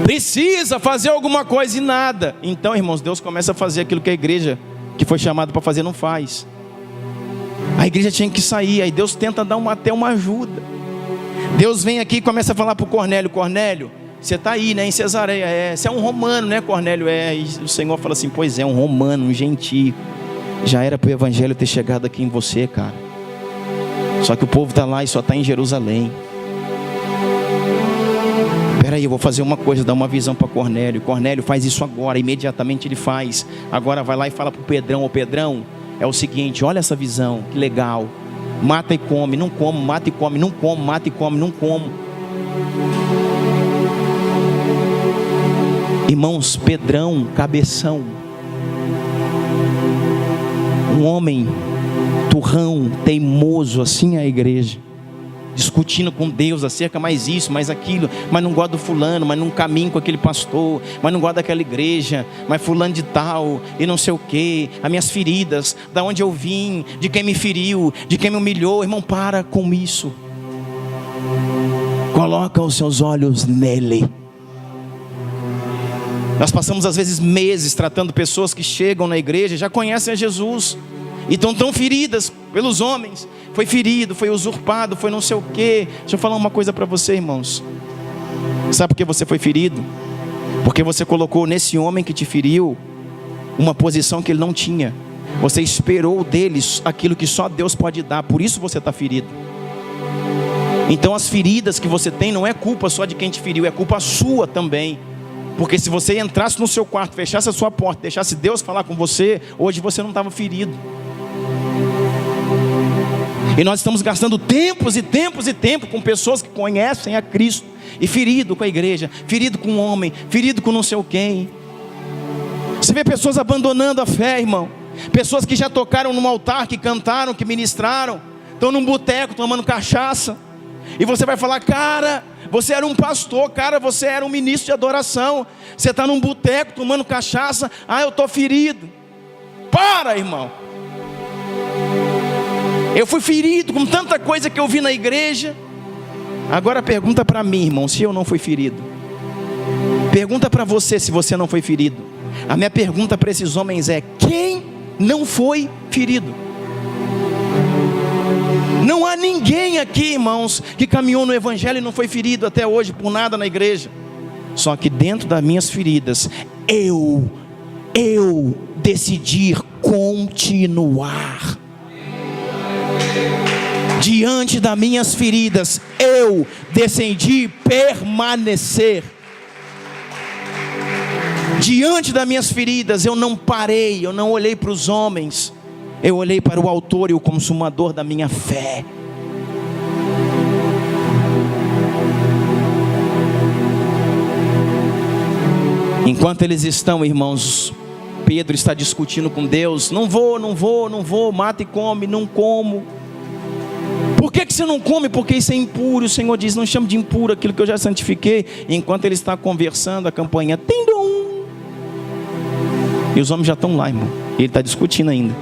Precisa fazer alguma coisa e nada. Então, irmãos, Deus começa a fazer aquilo que a igreja que foi chamada para fazer não faz. A igreja tinha que sair. Aí Deus tenta dar até uma ajuda. Deus vem aqui e começa a falar para o Cornélio: Cornélio, você está aí, né, em Cesareia. Você é um romano, né, Cornélio? E o Senhor fala assim: pois é, um romano, um gentio. Já era para o evangelho ter chegado aqui em você, cara. Só que o povo está lá e só está em Jerusalém. Espera aí, eu vou fazer uma coisa, dar uma visão para Cornélio. Cornélio, faz isso agora. Imediatamente ele faz. Agora vai lá e fala para o Pedrão: ô Pedrão, é o seguinte, olha essa visão, que legal. Mata e come, não como, mata e come, não como, mata e come, não como. Irmãos, Pedrão, cabeção, um homem turrão, teimoso, assim é a igreja, discutindo com Deus acerca mais isso, mais aquilo, mas não gosta do fulano, mas não caminho com aquele pastor, mas não gosta daquela igreja, mas fulano de tal, e não sei o que, as minhas feridas, da onde eu vim, de quem me feriu, de quem me humilhou. Irmão, para com isso. Coloca os seus olhos nele. Nós passamos às vezes meses tratando pessoas que chegam na igreja e já conhecem a Jesus e estão tão feridas pelos homens. Foi ferido, foi usurpado, foi não sei o quê. Deixa eu falar uma coisa para você, irmãos. Sabe por que você foi ferido? Porque você colocou nesse homem que te feriu uma posição que ele não tinha. Você esperou deles aquilo que só Deus pode dar. Por isso você está ferido. Então as feridas que você tem não é culpa só de quem te feriu, é culpa sua também. Porque se você entrasse no seu quarto, fechasse a sua porta, deixasse Deus falar com você, hoje você não estava ferido. E nós estamos gastando tempos e tempos e tempos com pessoas que conhecem a Cristo e ferido com a igreja, ferido com o homem, ferido com não sei o quem. Você vê pessoas abandonando a fé, irmão. Pessoas que já tocaram num altar, que cantaram, que ministraram, estão num boteco tomando cachaça. E você vai falar: cara, você era um pastor, cara, você era um ministro de adoração. Você está num boteco tomando cachaça. Ah, eu estou ferido. Para, irmão. Eu fui ferido com tanta coisa que eu vi na igreja. Agora pergunta para mim, irmão, se eu não fui ferido. Pergunta para você se você não foi ferido. A minha pergunta para esses homens é: quem não foi ferido? Não há ninguém aqui, irmãos, que caminhou no evangelho e não foi ferido até hoje por nada na igreja. Só que dentro das minhas feridas, eu decidi continuar. Diante das minhas feridas, eu decidi permanecer. Diante das minhas feridas, eu não parei, eu não olhei para os homens. Eu olhei para o autor e o consumador da minha fé. Enquanto eles estão, irmãos, Pedro está discutindo com Deus: não vou, mata e come, não como. Por que você não come? Porque isso é impuro. O Senhor diz: não chame de impuro aquilo que eu já santifiquei. Enquanto ele está conversando, a campainha tem dom. E os homens já estão lá, irmão. E ele está discutindo ainda.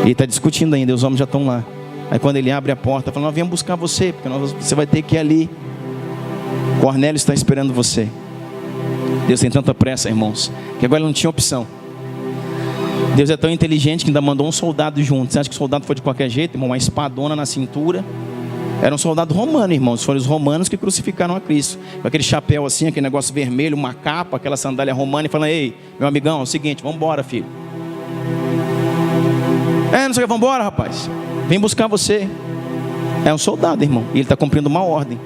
E os homens já estão lá. Aí quando ele abre a porta, fala: nós viemos buscar você, porque você vai ter que ir ali. Cornélio está esperando você. Deus tem tanta pressa, irmãos, que agora não tinha opção. Deus é tão inteligente que ainda mandou um soldado junto. Você acha que o soldado foi de qualquer jeito, irmão? Uma espadona na cintura. Era um soldado romano, irmãos. Foram os romanos que crucificaram a Cristo. Com aquele chapéu assim, aquele negócio vermelho, uma capa, aquela sandália romana. E falando: ei, meu amigão, é o seguinte, vamos embora, filho. Não sei o que, vamos embora, rapaz. Vem buscar você. É um soldado, irmão, e ele está cumprindo uma ordem.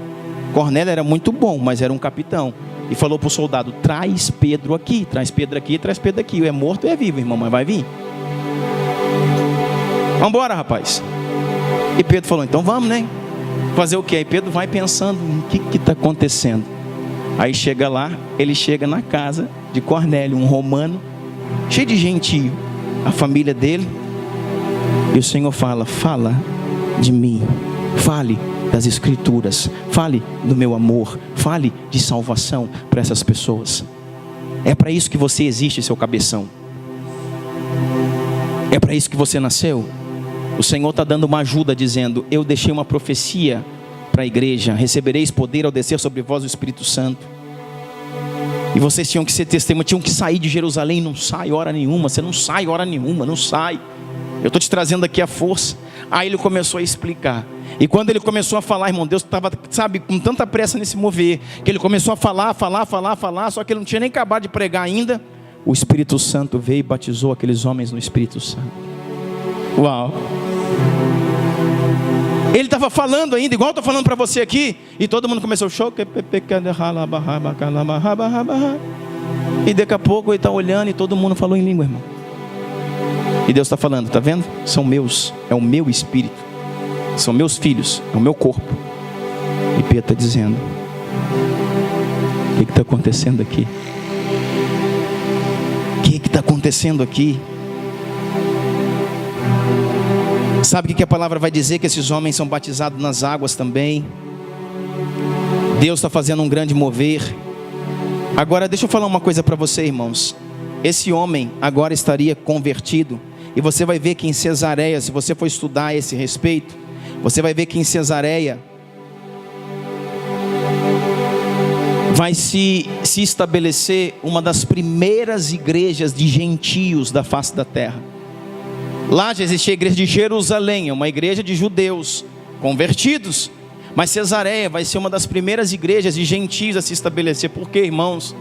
Cornélio era muito bom, mas era um capitão. E falou para o soldado: traz Pedro aqui, traz Pedro aqui, traz Pedro aqui. É morto ou é vivo, irmão, mas vai vir. Vamos embora, rapaz. E Pedro falou: então vamos, né? Fazer o quê? Aí Pedro vai pensando: o que está acontecendo? Aí chega lá, ele chega na casa de Cornélio, um romano, cheio de gentio, a família dele. E o Senhor fala: fala de mim, fale das Escrituras, fale do meu amor, fale de salvação para essas pessoas. É para isso que você existe, seu cabeção. É para isso que você nasceu. O Senhor está dando uma ajuda, dizendo: eu deixei uma profecia para a igreja: recebereis poder ao descer sobre vós o Espírito Santo. E vocês tinham que ser testemunha, tinham que sair de Jerusalém. Não sai hora nenhuma, você não sai hora nenhuma, não sai. Eu estou te trazendo aqui a força. Aí ele começou a explicar. E quando ele começou a falar, irmão, Deus estava, sabe, com tanta pressa nesse mover, que ele começou a falar, só que ele não tinha nem acabado de pregar ainda. O Espírito Santo veio e batizou aqueles homens no Espírito Santo. Uau! Ele estava falando ainda, igual eu estou falando para você aqui, e todo mundo começou e daqui a pouco ele está olhando e todo mundo falou em língua, irmão. E Deus está falando: está vendo? São meus, é o meu espírito, são meus filhos, é o meu corpo. E Pedro está dizendo: o que está acontecendo aqui? O que está acontecendo aqui? Sabe o que a palavra vai dizer? Que esses homens são batizados nas águas também. Deus está fazendo um grande mover. Agora deixa eu falar uma coisa para você, irmãos. Esse homem agora estaria convertido. E você vai ver que em Cesareia, se você for estudar a esse respeito, você vai ver que em Cesareia vai se estabelecer uma das primeiras igrejas de gentios da face da terra. Lá já existia a igreja de Jerusalém, uma igreja de judeus convertidos. Mas Cesareia vai ser uma das primeiras igrejas de gentios a se estabelecer. Por quê, irmãos?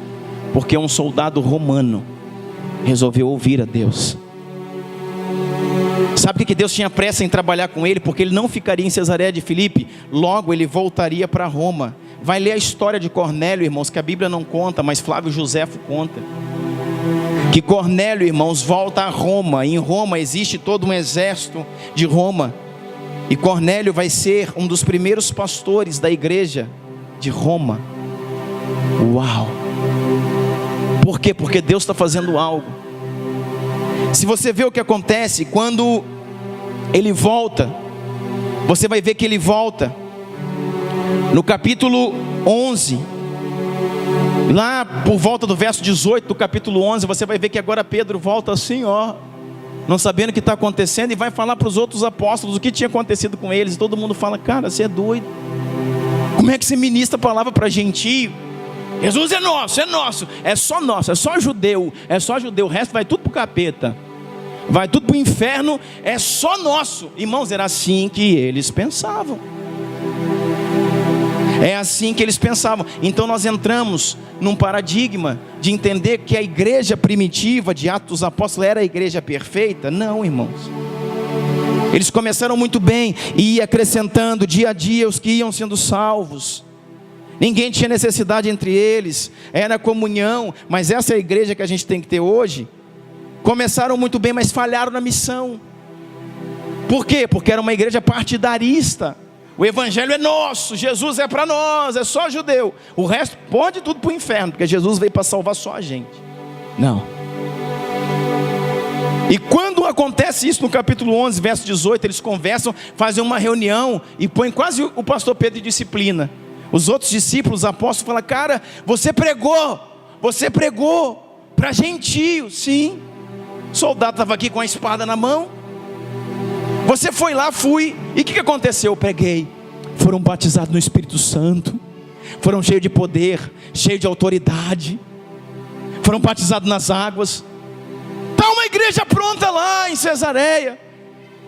Porque um soldado romano resolveu ouvir a Deus. Sabe por que Deus tinha pressa em trabalhar com ele? Porque ele não ficaria em Cesareia de Filipe. Logo ele voltaria para Roma. Vai ler a história de Cornélio, irmãos, que a Bíblia não conta, mas Flávio Josefo conta. Que Cornélio, irmãos, volta a Roma. Em Roma existe todo um exército de Roma. E Cornélio vai ser um dos primeiros pastores da igreja de Roma. Uau! Por quê? Porque Deus está fazendo algo. Se você vê o que acontece quando ele volta, você vai ver que ele volta no capítulo 11, lá por volta do verso 18 do capítulo 11, você vai ver que agora Pedro volta assim, ó, não sabendo o que está acontecendo, e vai falar para os outros apóstolos o que tinha acontecido com eles. E todo mundo fala: cara, você é doido, como é que você ministra a palavra para gentio? Jesus é nosso, é só nosso, é só judeu, o resto vai tudo para o capeta, vai tudo para o inferno, é só nosso. Irmãos, era assim que eles pensavam. É assim que eles pensavam. Então nós entramos num paradigma de entender que a igreja primitiva de Atos dos Apóstolos era a igreja perfeita. Não, irmãos. Eles começaram muito bem e ia acrescentando dia a dia os que iam sendo salvos. Ninguém tinha necessidade entre eles, era comunhão. Mas essa é a igreja que a gente tem que ter hoje. Começaram muito bem, mas falharam na missão. Por quê? Porque era uma igreja partidarista. O evangelho é nosso, Jesus é para nós, é só judeu. O resto pode tudo para o inferno, porque Jesus veio para salvar só a gente. Não. E quando acontece isso no capítulo 11, verso 18, eles conversam, fazem uma reunião e põem quase o pastor Pedro em disciplina. Os outros discípulos, os apóstolos, falam: cara, você pregou para gentios. Sim, o soldado estava aqui com a espada na mão. Você foi lá, fui. E o que aconteceu? Eu preguei. Foram batizados no Espírito Santo. Foram cheios de poder, cheios de autoridade. Foram batizados nas águas. Está uma igreja pronta lá em Cesareia.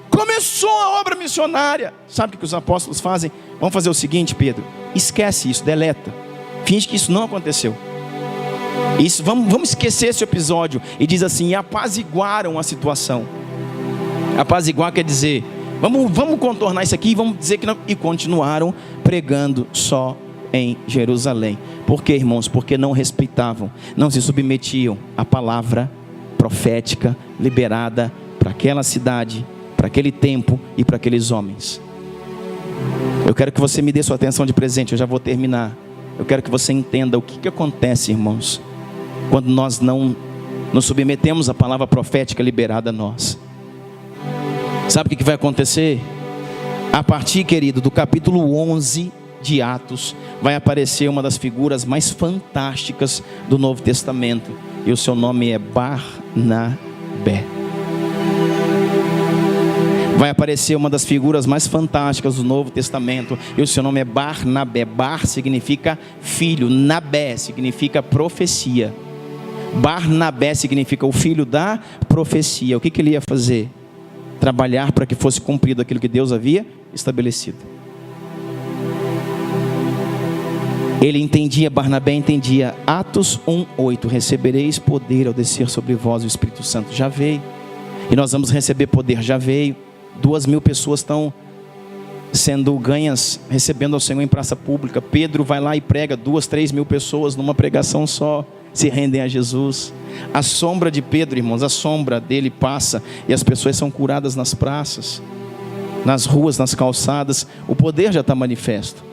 Começou a obra missionária. Sabe o que os apóstolos fazem? Vamos fazer o seguinte, Pedro: esquece isso, deleta. Finge que isso não aconteceu. Isso, vamos esquecer esse episódio. E diz assim: e apaziguaram a situação. Apaziguar quer dizer, vamos contornar isso aqui e vamos dizer que não. E continuaram pregando só em Jerusalém. Por quê, irmãos? Porque não respeitavam, não se submetiam à palavra profética liberada para aquela cidade, para aquele tempo e para aqueles homens. Eu quero que você me dê sua atenção de presente, eu já vou terminar. Eu quero que você entenda o que acontece, irmãos, quando nós não nos submetemos à palavra profética liberada a nós. Sabe o que vai acontecer? A partir, querido, do capítulo 11 de Atos, vai aparecer uma das figuras mais fantásticas do Novo Testamento. E o seu nome é Barnabé. Vai aparecer uma das figuras mais fantásticas do Novo Testamento. E o seu nome é Barnabé. Bar significa filho. Nabé significa profecia. Barnabé significa o filho da profecia. O que ele ia fazer? Trabalhar para que fosse cumprido aquilo que Deus havia estabelecido. Ele entendia, Barnabé entendia, Atos 1:8, recebereis poder ao descer sobre vós o Espírito Santo. Já veio. E nós vamos receber poder, já veio. 2.000 pessoas estão sendo ganhas, recebendo ao Senhor em praça pública. Pedro vai lá e prega, 2.000, 3.000 pessoas numa pregação só se rendem a Jesus. A sombra de Pedro, irmãos, a sombra dele passa e as pessoas são curadas nas praças, nas ruas, nas calçadas. O poder já está manifesto.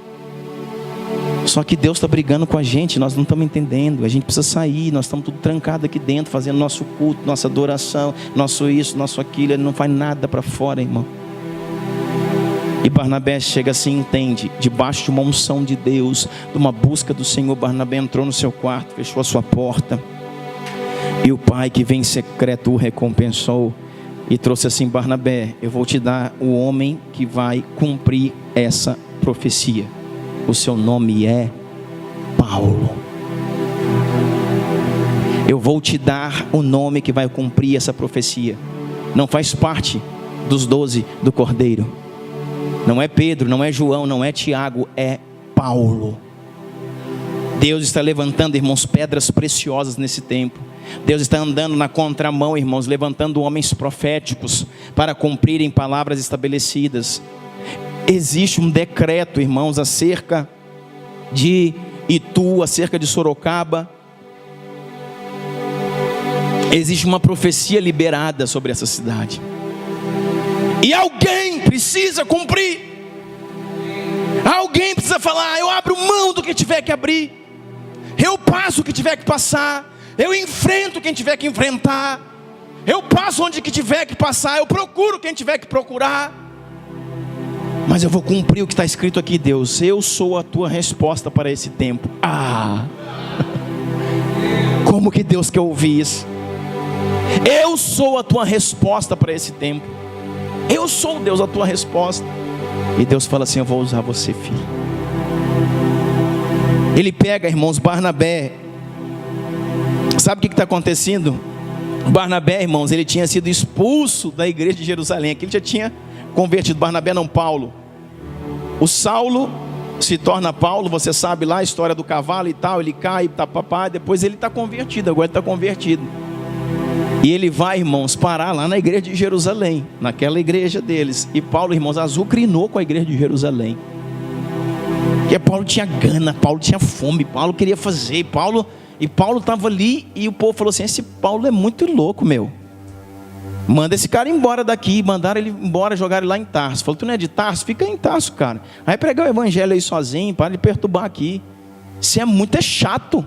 Só que Deus está brigando com a gente, nós não estamos entendendo. A gente precisa sair, nós estamos tudo trancados aqui dentro, fazendo nosso culto, nossa adoração, nosso isso, nosso aquilo. Ele não faz nada para fora, irmão. E Barnabé chega assim, entende, debaixo de uma unção de Deus, de uma busca do Senhor. Barnabé entrou no seu quarto, fechou a sua porta, e o pai que vem em secreto o recompensou e trouxe assim: Barnabé, eu vou te dar o homem que vai cumprir essa profecia. O seu nome é Paulo. Eu vou te dar o nome que vai cumprir essa profecia. Não faz parte dos 12 do Cordeiro. Não é Pedro, não é João, não é Tiago, é Paulo. Deus está levantando, irmãos, pedras preciosas nesse tempo. Deus está andando na contramão, irmãos, levantando homens proféticos para cumprirem palavras estabelecidas. Existe um decreto, irmãos, acerca de Itu, acerca de Sorocaba. Existe uma profecia liberada sobre essa cidade. E alguém precisa cumprir. Alguém precisa falar: eu abro mão do que tiver que abrir. Eu passo o que tiver que passar. Eu enfrento quem tiver que enfrentar. Eu passo onde que tiver que passar. Eu procuro quem tiver que procurar. Mas eu vou cumprir o que está escrito aqui, Deus. Eu sou a tua resposta para esse tempo. Como que Deus quer ouvir isso? Eu sou a tua resposta para esse tempo. Eu sou, Deus, a tua resposta. E Deus fala assim: eu vou usar você, filho. Ele pega, irmãos, Barnabé. Sabe o que está acontecendo? Barnabé, irmãos, ele tinha sido expulso da igreja de Jerusalém. Aqui ele já tinha convertido. Barnabé não, Paulo. O Saulo se torna Paulo. Você sabe lá a história do cavalo e tal. Ele cai, depois ele está convertido. Agora ele está convertido. E ele vai, irmãos, parar lá na igreja de Jerusalém, naquela igreja deles. E Paulo, irmãos, azucrinou com a igreja de Jerusalém. Porque Paulo tinha gana, Paulo tinha fome, Paulo queria fazer. E Paulo estava ali e o povo falou assim: esse Paulo é muito louco, meu. Manda esse cara embora daqui. Mandaram ele embora, jogaram ele lá em Tarso. Falou: tu não é de Tarso? Fica em Tarso, cara. Aí pregar o evangelho aí sozinho, para de perturbar aqui. Você é muito chato.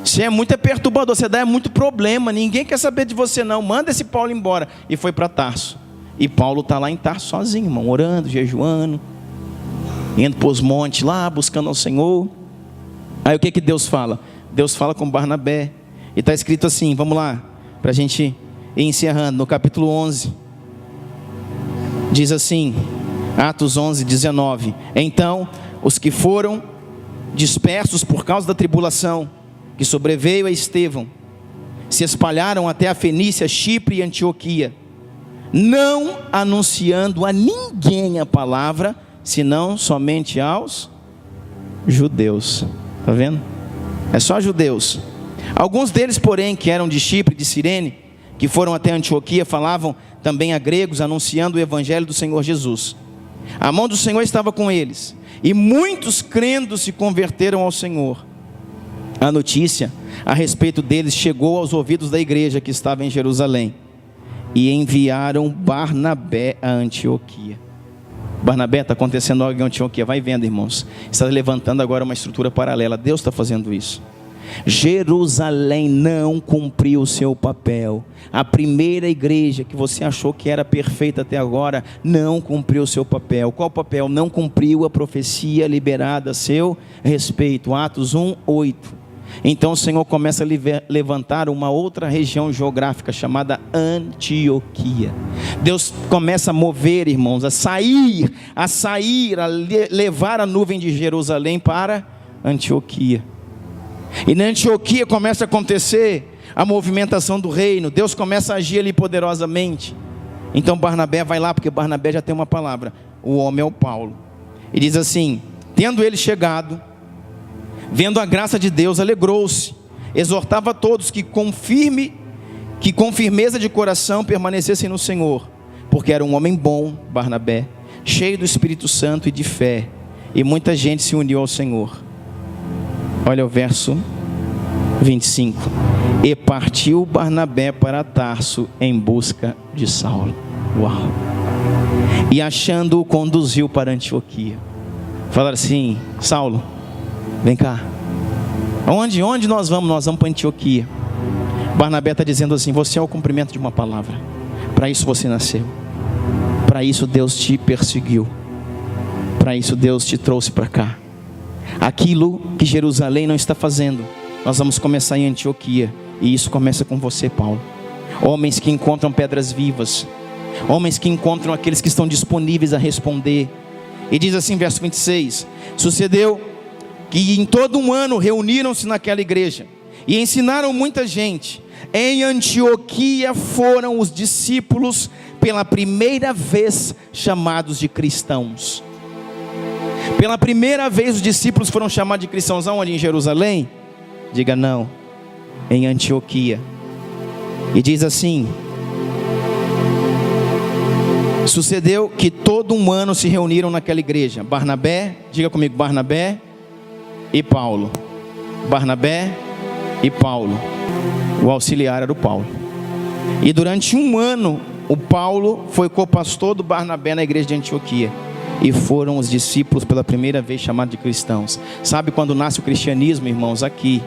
Você é muito perturbador, você dá muito problema. Ninguém quer saber de você não. Manda esse Paulo embora. E foi para Tarso. E Paulo está lá em Tarso sozinho, irmão, orando, jejuando, indo para os montes lá, buscando ao Senhor. Aí o que Deus fala? Deus fala com Barnabé. E está escrito assim, vamos lá, para a gente ir encerrando. No capítulo 11, diz assim, Atos 11, 19. Então, os que foram dispersos por causa da tribulação que sobreveio a Estevão, se espalharam até a Fenícia, Chipre e Antioquia, não anunciando a ninguém a palavra, senão somente aos judeus. Está vendo? É só judeus. Alguns deles, porém, que eram de Chipre e de Cirene, que foram até Antioquia falavam também a gregos, anunciando o evangelho do Senhor Jesus. A mão do Senhor estava com eles, e muitos crendo se converteram ao Senhor. A notícia a respeito deles chegou aos ouvidos da igreja que estava em Jerusalém, e enviaram Barnabé a Antioquia. Barnabé, está acontecendo algo em Antioquia, vai vendo, irmãos, está levantando agora uma estrutura paralela, Deus está fazendo isso. Jerusalém não cumpriu o seu papel. A primeira igreja que você achou que era perfeita até agora não cumpriu o seu papel. Qual papel? Não cumpriu a profecia liberada a seu respeito. Atos 1:8. Então o Senhor começa a levantar uma outra região geográfica chamada Antioquia. Deus começa a mover, irmãos, a levar a nuvem de Jerusalém para Antioquia. E na Antioquia começa a acontecer a movimentação do reino. Deus começa a agir ali poderosamente. Então Barnabé vai lá, porque Barnabé já tem uma palavra. O homem é o Paulo. E diz assim: tendo ele chegado, vendo a graça de Deus, alegrou-se, exortava a todos que com firmeza de coração permanecessem no Senhor, porque era um homem bom, Barnabé, cheio do Espírito Santo e de fé, e muita gente se uniu ao Senhor. Olha o verso 25. E partiu Barnabé para Tarso em busca de Saulo. Uau! E achando-o, conduziu para Antioquia. Falaram assim: Saulo, vem cá. Onde nós vamos? Nós vamos para Antioquia. Barnabé está dizendo assim: você é o cumprimento de uma palavra. Para isso você nasceu. Para isso Deus te perseguiu. Para isso Deus te trouxe para cá. Aquilo que Jerusalém não está fazendo, nós vamos começar em Antioquia. E isso começa com você, Paulo. Homens que encontram pedras vivas, homens que encontram aqueles que estão disponíveis a responder. E diz assim, verso 26: sucedeu que em todo um ano reuniram-se naquela igreja e ensinaram muita gente. Em Antioquia foram os discípulos pela primeira vez chamados de cristãos. Pela primeira vez os discípulos foram chamados de cristãos. Aonde? Em Jerusalém? Diga não, em Antioquia. E diz assim: sucedeu que todo um ano se reuniram naquela igreja. Barnabé, diga comigo, Barnabé e Paulo. Barnabé e Paulo. O auxiliar era o Paulo. E durante um ano o Paulo foi co-pastor do Barnabé na igreja de Antioquia. E foram os discípulos pela primeira vez chamados de cristãos. Sabe quando nasce o cristianismo, irmãos? Aqui.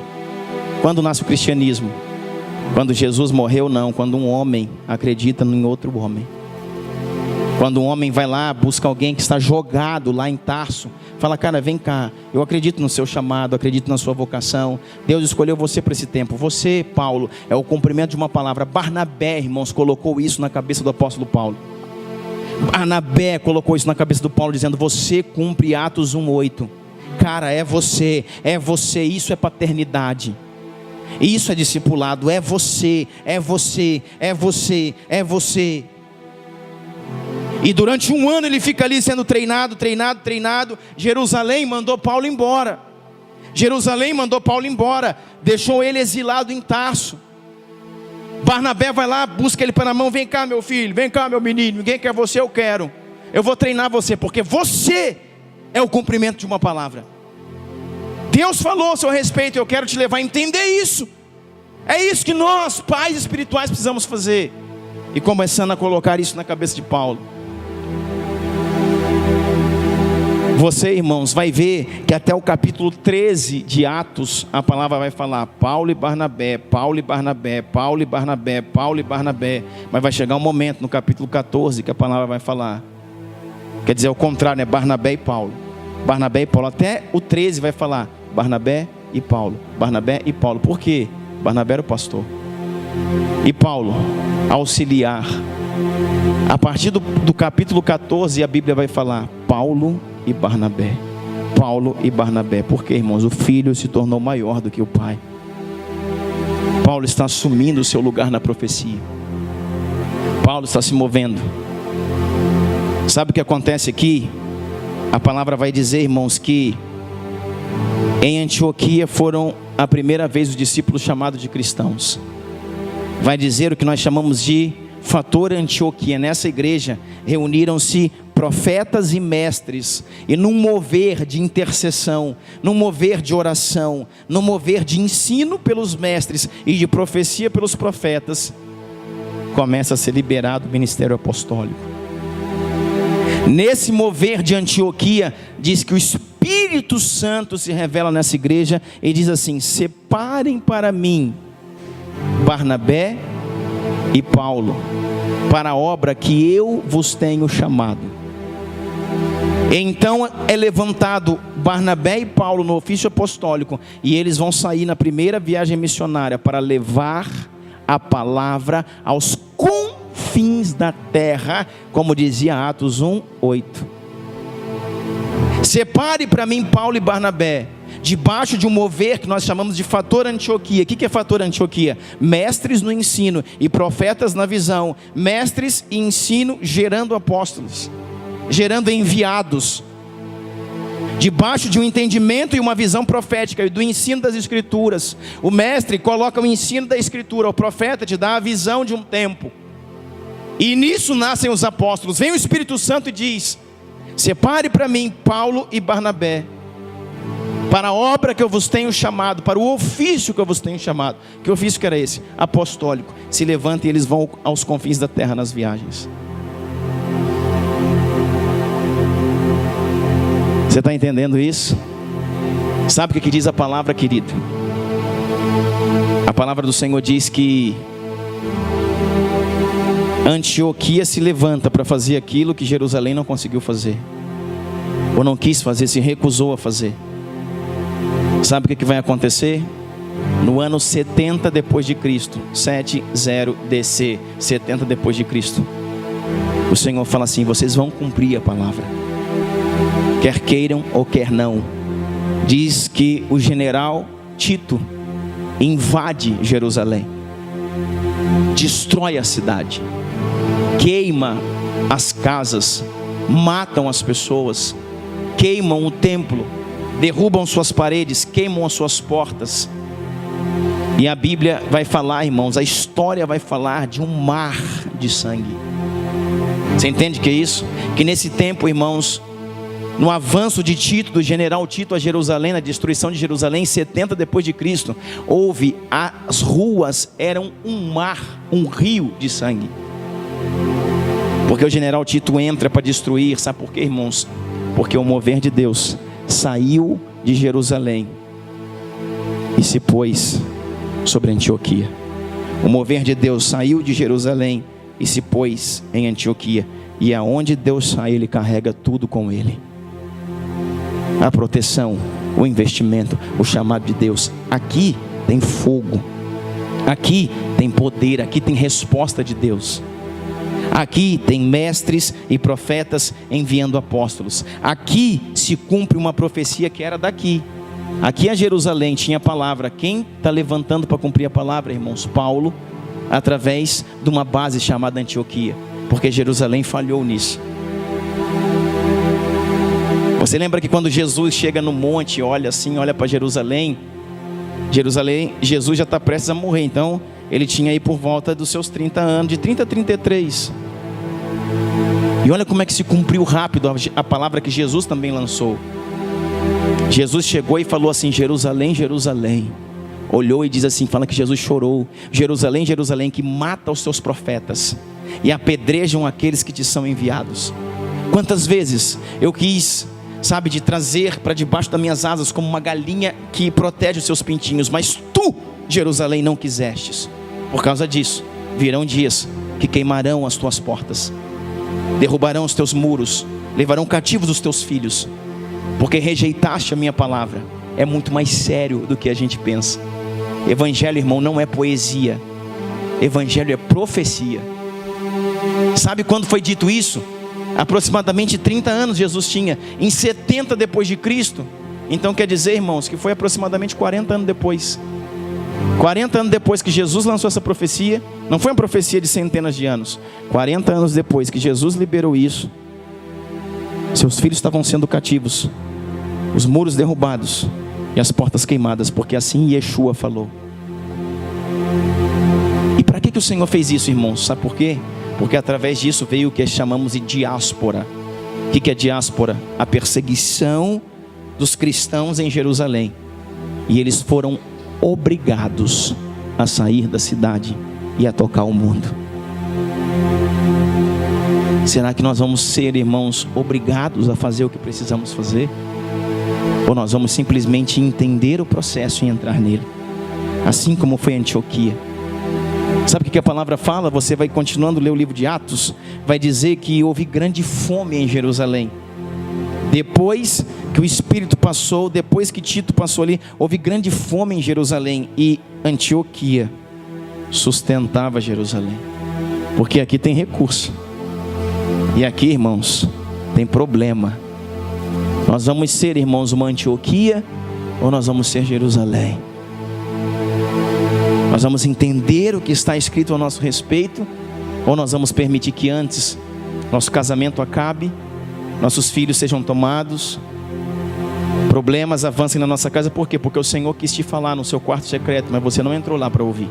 Quando nasce o cristianismo? Quando Jesus morreu, não. Quando um homem acredita em outro homem. Quando um homem vai lá, busca alguém que está jogado lá em Tarso. Fala: cara, vem cá, eu acredito no seu chamado, acredito na sua vocação. Deus escolheu você para esse tempo. Você, Paulo, é o cumprimento de uma palavra. Barnabé, irmãos, colocou isso na cabeça do apóstolo Paulo. Barnabé colocou isso na cabeça do Paulo, dizendo: você cumpre Atos 1:8. Cara, é você, isso é paternidade. Isso é discipulado, é você. E durante um ano ele fica ali sendo treinado. Jerusalém mandou Paulo embora. Deixou ele exilado em Tarso. Barnabé vai lá, busca ele pela mão: vem cá meu filho, vem cá meu menino, ninguém quer você, eu quero. Eu vou treinar você, porque você é o cumprimento de uma palavra. Deus falou a seu respeito, eu quero te levar a entender isso. É isso que nós, pais espirituais, precisamos fazer. E começando a colocar isso na cabeça de Paulo. Você, irmãos, vai ver que até o capítulo 13 de Atos, a palavra vai falar Paulo e Barnabé, Paulo e Barnabé, Paulo e Barnabé, Paulo e Barnabé. Mas vai chegar um momento no capítulo 14 que a palavra vai falar, quer dizer, ao contrário, é Barnabé e Paulo. Barnabé e Paulo. Até o 13 vai falar Barnabé e Paulo. Barnabé e Paulo. Por quê? Barnabé era o pastor e Paulo, auxiliar. A partir do capítulo 14 a Bíblia vai falar Paulo e Barnabé. Paulo e Barnabé. Porque, irmãos, o filho se tornou maior do que o pai. Paulo está assumindo o seu lugar na profecia. Paulo está se movendo. Sabe o que acontece aqui? A palavra vai dizer, irmãos, que em Antioquia foram a primeira vez os discípulos chamados de cristãos. vai dizer o que nós chamamos de fator Antioquia. Nessa igreja reuniram-se profetas e mestres, e num mover de intercessão, num mover de oração, num mover de ensino pelos mestres e de profecia pelos profetas, começa a ser liberado o ministério apostólico. Nesse mover de Antioquia, diz que o Espírito Santo se revela nessa igreja e diz assim: separem para mim Barnabé e Paulo para a obra que eu vos tenho chamado. Então é levantado Barnabé e Paulo no ofício apostólico, e eles vão sair na primeira viagem missionária para levar a palavra aos confins da terra, como dizia Atos 1:8. Separe para mim Paulo e Barnabé, debaixo de um mover que nós chamamos de fator Antioquia. O que é fator Antioquia? Mestres no ensino e profetas na visão. Mestres e ensino gerando apóstolos, gerando enviados. Debaixo de um entendimento e uma visão profética e do ensino das escrituras. O mestre coloca o ensino da escritura, o profeta te dá a visão de um tempo. E nisso nascem os apóstolos. Vem o Espírito Santo e diz: separe para mim Paulo e Barnabé para a obra que eu vos tenho chamado, para o ofício que eu vos tenho chamado. Que ofício que era esse? Apostólico. Se levantem e eles vão aos confins da terra nas viagens. Você está entendendo isso? Sabe o que diz a palavra, querido? A palavra do Senhor diz que Antioquia se levanta para fazer aquilo que Jerusalém não conseguiu fazer, ou não quis fazer, se recusou a fazer. Sabe o que vai acontecer? No ano 70 depois de Cristo, 70 DC, 70 depois de Cristo, o Senhor fala assim: vocês vão cumprir a palavra, quer queiram ou quer não. Diz que o general Tito invade Jerusalém, destrói a cidade, queima as casas, matam as pessoas, queimam o templo, derrubam suas paredes, queimam as suas portas. E a Bíblia vai falar, irmãos, a história vai falar de um mar de sangue. Você entende o que é isso? Que nesse tempo, irmãos, no avanço de Tito, do general Tito a Jerusalém, na destruição de Jerusalém, 70 depois de Cristo, as ruas eram um mar, um rio de sangue. Porque o general Tito entra para destruir. Sabe por quê, irmãos? Porque o mover de Deus saiu de Jerusalém e se pôs sobre Antioquia. O mover de Deus saiu de Jerusalém e se pôs em Antioquia. E aonde Deus sai, Ele carrega tudo com Ele. A proteção, o investimento, o chamado de Deus. Aqui tem fogo, aqui tem poder, aqui tem resposta de Deus. Aqui tem mestres e profetas enviando apóstolos. Aqui se cumpre uma profecia que era daqui. Aqui a Jerusalém tinha a palavra. Quem está levantando para cumprir a palavra, irmãos? Paulo, através de uma base chamada Antioquia, porque Jerusalém falhou nisso. Você lembra que quando Jesus chega no monte, olha assim, olha para Jerusalém, Jesus já está prestes a morrer. Então ele tinha aí por volta dos seus 30 anos, de 30 a 33. E olha como é que se cumpriu rápido a palavra que Jesus também lançou. Jesus chegou e falou assim: Jerusalém, Jerusalém. Olhou e diz assim, fala que Jesus chorou: Jerusalém, Jerusalém, que mata os seus profetas e apedrejam aqueles que te são enviados. Quantas vezes eu quis, sabe, de trazer para debaixo das minhas asas como uma galinha que protege os seus pintinhos, mas tu, Jerusalém, não quisestes. Por causa disso, virão dias que queimarão as tuas portas, derrubarão os teus muros, levarão cativos os teus filhos, porque rejeitaste a minha palavra. É muito mais sério do que a gente pensa. Evangelho, irmão, não é poesia. Evangelho é profecia. Sabe quando foi dito isso? Aproximadamente 30 anos Jesus tinha, em 70 depois de Cristo. Então quer dizer, irmãos, que foi aproximadamente 40 anos depois. 40 anos depois que Jesus lançou essa profecia. Não foi uma profecia de centenas de anos. 40 anos depois que Jesus liberou isso, seus filhos estavam sendo cativos, os muros derrubados e as portas queimadas, porque assim Yeshua falou. E para que que o Senhor fez isso, irmãos? Sabe por quê? Porque através disso veio o que chamamos de diáspora. O que é diáspora? A perseguição dos cristãos em Jerusalém. E eles foram obrigados a sair da cidade e a tocar o mundo. Será que nós vamos ser, irmãos, obrigados a fazer o que precisamos fazer? Ou nós vamos simplesmente entender o processo e entrar nele? Assim como foi Antioquia. Sabe o que a palavra fala? Você vai continuando a ler o livro de Atos, vai dizer que houve grande fome em Jerusalém. Depois que o Espírito passou, depois que Tito passou ali, houve grande fome em Jerusalém. E Antioquia sustentava Jerusalém. Porque aqui tem recurso. E aqui, irmãos, tem problema. Nós vamos ser, irmãos, uma Antioquia ou nós vamos ser Jerusalém? Nós vamos entender o que está escrito a nosso respeito, ou nós vamos permitir que antes nosso casamento acabe, nossos filhos sejam tomados, problemas avancem na nossa casa? Por quê? Porque o Senhor quis te falar no seu quarto secreto, mas você não entrou lá para ouvir.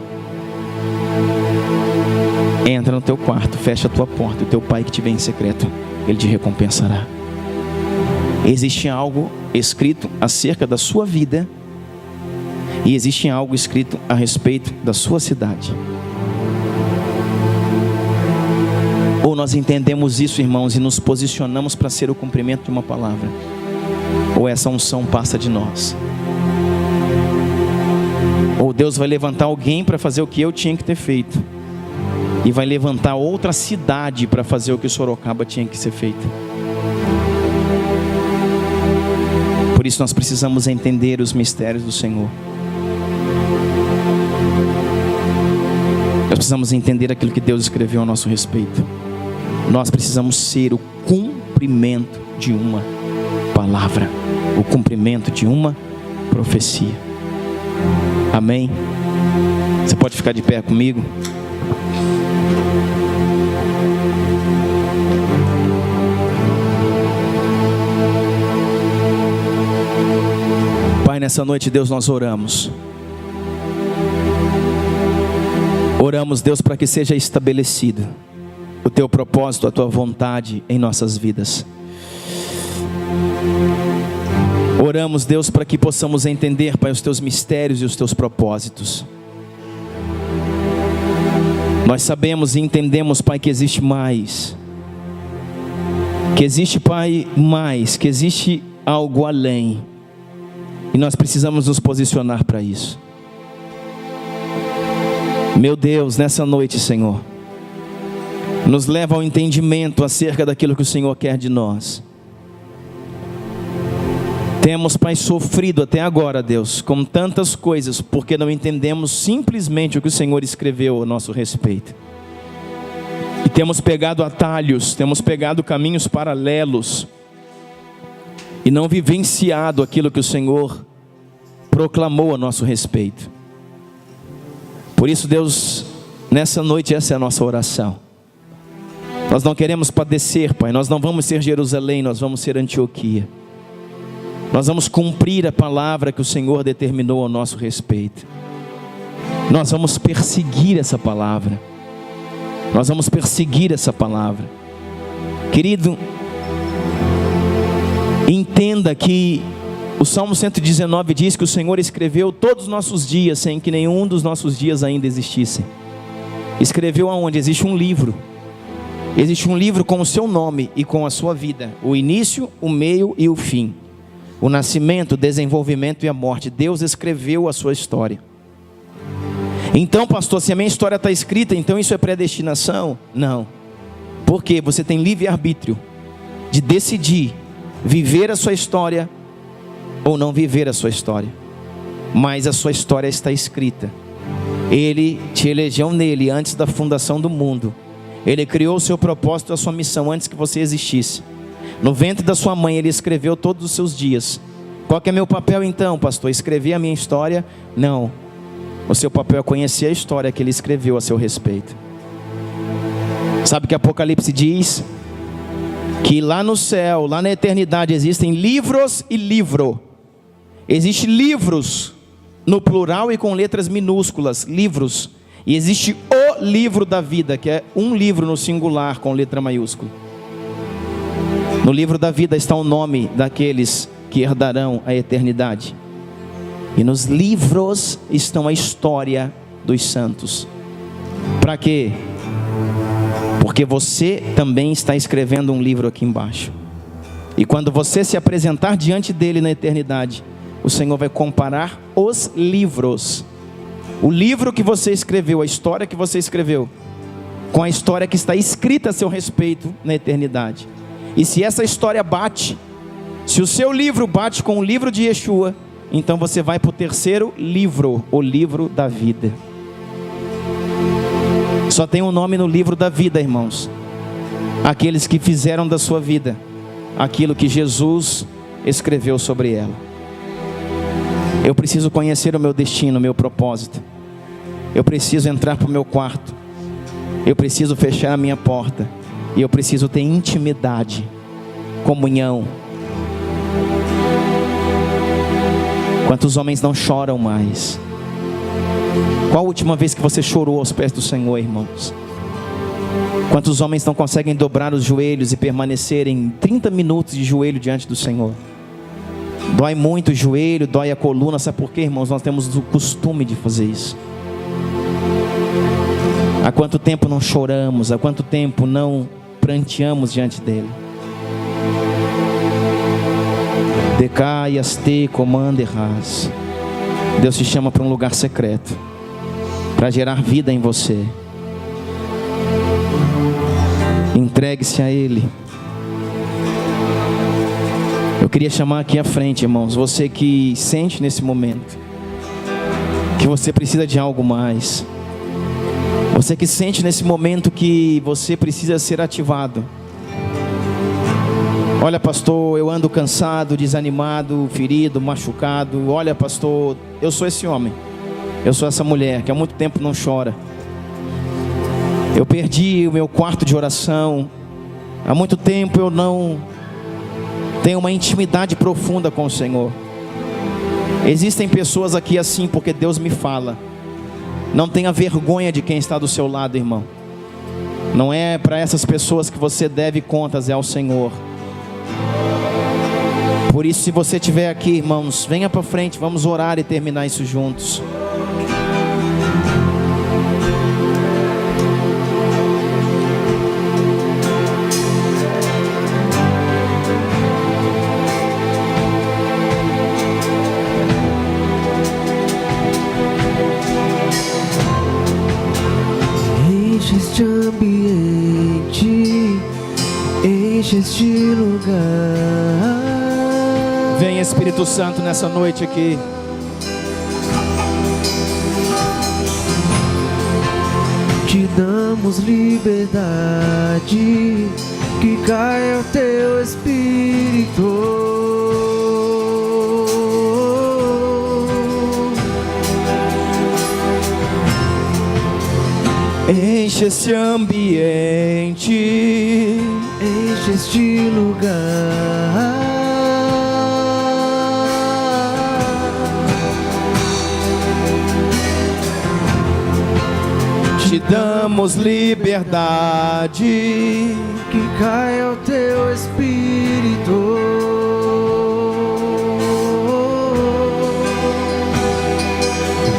Entra no teu quarto, fecha a tua porta, o teu pai que te vê em secreto, ele te recompensará. Existe algo escrito acerca da sua vida, e existe algo escrito a respeito da sua cidade. Ou nós entendemos isso, irmãos, e nos posicionamos para ser o cumprimento de uma palavra, ou essa unção passa de nós. Ou Deus vai levantar alguém para fazer o que eu tinha que ter feito, e vai levantar outra cidade para fazer o que Sorocaba tinha que ser feito. Por isso nós precisamos entender os mistérios do Senhor. Nós precisamos entender aquilo que Deus escreveu a nosso respeito. Nós precisamos ser o cumprimento de uma palavra, o cumprimento de uma profecia. Amém? Você pode ficar de pé comigo? Pai, nessa noite, Deus, nós oramos. Oramos, Deus, para que seja estabelecido o teu propósito, a tua vontade em nossas vidas. Oramos, Deus, para que possamos entender, Pai, os teus mistérios e os teus propósitos. Nós sabemos e entendemos, Pai, que existe mais. Que existe, Pai, mais. Que existe algo além. E nós precisamos nos posicionar para isso. Meu Deus, nessa noite, Senhor, nos leva ao entendimento acerca daquilo que o Senhor quer de nós. Temos, Pai, sofrido até agora, Deus, com tantas coisas, porque não entendemos simplesmente o que o Senhor escreveu a nosso respeito. E temos pegado atalhos, temos pegado caminhos paralelos, e não vivenciado aquilo que o Senhor proclamou a nosso respeito. Por isso, Deus, nessa noite essa é a nossa oração. Nós não queremos padecer, Pai, nós não vamos ser Jerusalém, nós vamos ser Antioquia. Nós vamos cumprir a palavra que o Senhor determinou ao nosso respeito. Nós vamos perseguir essa palavra. Nós vamos perseguir essa palavra. Querido, entenda que o Salmo 119 diz que o Senhor escreveu todos os nossos dias sem que nenhum dos nossos dias ainda existissem. Escreveu aonde? Existe um livro. Existe um livro com o seu nome e com a sua vida. O início, o meio e o fim. O nascimento, o desenvolvimento e a morte. Deus escreveu a sua história. Então, pastor, se a minha história está escrita, então isso é predestinação? Não. Porque você tem livre-arbítrio de decidir viver a sua história ou não viver a sua história. Mas a sua história está escrita. Ele te elegeu nele antes da fundação do mundo. Ele criou o seu propósito, a sua missão antes que você existisse. No ventre da sua mãe ele escreveu todos os seus dias. Qual que é meu papel então, pastor? Escrever a minha história? Não. O seu papel é conhecer a história que ele escreveu a seu respeito. Sabe que Apocalipse diz que lá no céu, lá na eternidade, existem livros e livro. Existem livros no plural e com letras minúsculas, livros. E existe o livro da vida, que é um livro no singular com letra maiúscula. No livro da vida está o nome daqueles que herdarão a eternidade. E nos livros estão a história dos santos. Para quê? Porque você também está escrevendo um livro aqui embaixo. E quando você se apresentar diante dele na eternidade, o Senhor vai comparar os livros. O livro que você escreveu, a história que você escreveu, com a história que está escrita a seu respeito na eternidade. E se essa história bate, se o seu livro bate com o livro de Yeshua, então você vai para o terceiro livro, o livro da vida. Só tem um nome no livro da vida, irmãos: aqueles que fizeram da sua vida aquilo que Jesus escreveu sobre ela. Eu preciso conhecer o meu destino, o meu propósito. Eu preciso entrar para o meu quarto. Eu preciso fechar a minha porta. E eu preciso ter intimidade, comunhão. Quantos homens não choram mais? Qual a última vez que você chorou aos pés do Senhor, irmãos? Quantos homens não conseguem dobrar os joelhos e permanecerem 30 minutos de joelho diante do Senhor? Dói muito o joelho, dói a coluna. Sabe por quê, irmãos? Nós temos o costume de fazer isso. Há quanto tempo não choramos? Há quanto tempo não pranteamos diante dele? Decai, aste, comanda, erras. Deus te chama para um lugar secreto, para gerar vida em você. Entregue-se a Ele. Eu queria chamar aqui à frente, irmãos, você que sente nesse momento que você precisa de algo mais. Você que sente nesse momento que você precisa ser ativado. Olha, pastor, eu ando cansado, desanimado, ferido, machucado. Olha, pastor, eu sou esse homem. Eu sou essa mulher que há muito tempo não chora. Eu perdi o meu quarto de oração. Há muito tempo eu não tenho uma intimidade profunda com o Senhor. Existem pessoas aqui assim porque Deus me fala. Não tenha vergonha de quem está do seu lado, irmão. Não é para essas pessoas que você deve contas, é ao Senhor. Por isso, se você estiver aqui, irmãos, venha para frente, vamos orar e terminar isso juntos. Enche este ambiente, enche este lugar. Vem, Espírito Santo, nessa noite aqui. Te damos liberdade, que caia o teu Espírito. Enche esse ambiente, Enche este lugar. te damos liberdade. Que caia o teu Espírito.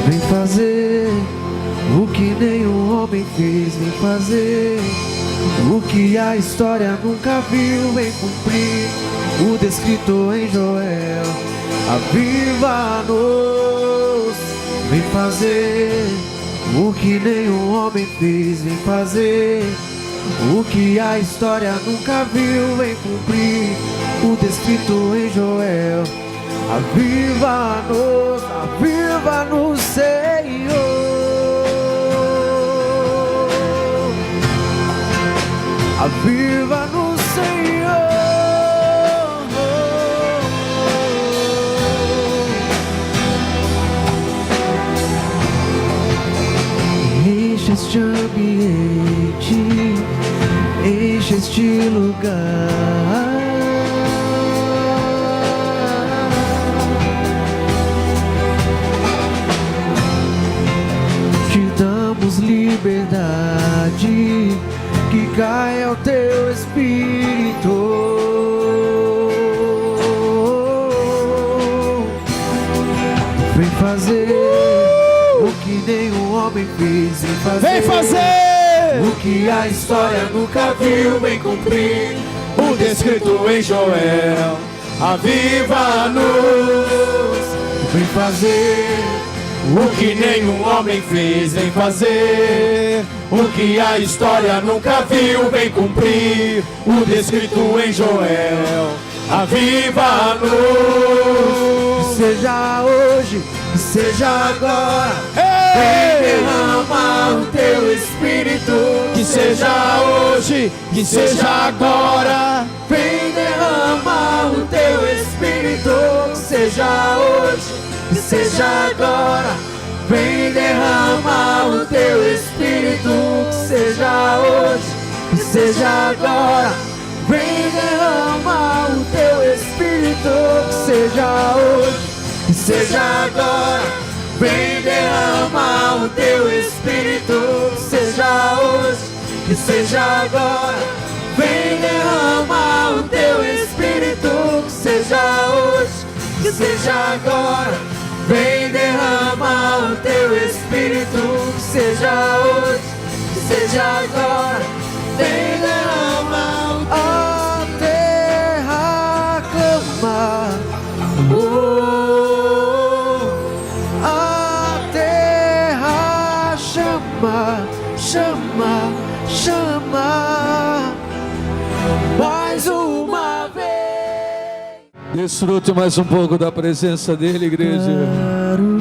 Vem fazer o que nenhum homem fez. Vem fazer o que a história nunca viu. Vem cumprir o descrito em Joel. Aviva-nos. Vem fazer o que nenhum homem fez. Vem fazer o que a história nunca viu. Vem cumprir o descrito em Joel. Aviva-nos, aviva-nos, Senhor. Aviva-nos, Senhor. Enche este ambiente, enche este lugar. Te damos liberdade. pedir que caia o teu Espírito. Vem fazer o que nenhum homem fez. Vem fazer o que a história nunca viu. Vem cumprir o descrito em Joel. Aviva-nos. Vem fazer O que nenhum homem fez, vem fazer. O que a história nunca viu, vem cumprir o descrito em Joel. Aviva-nos. que seja hoje, que seja agora. Vem derrama o teu Espírito. Que seja hoje, que seja agora. Vem derrama o teu Espírito. Que seja hoje, que seja agora. Vem derrama o teu Espírito. Que seja hoje, que seja agora. Vem derrama o teu Espírito. Que seja hoje, que seja agora. Vem derrama o teu Espírito. Que seja hoje, que seja agora. Vem derrama o teu Espírito. Que seja hoje, que seja agora. Vem derrama o teu Espírito. Que seja hoje, que seja agora. Vem derrama o teu a terra clama. A terra chama, chama, chama. Mais uma vez. Desfrute mais um pouco da presença dele, igreja. Claro,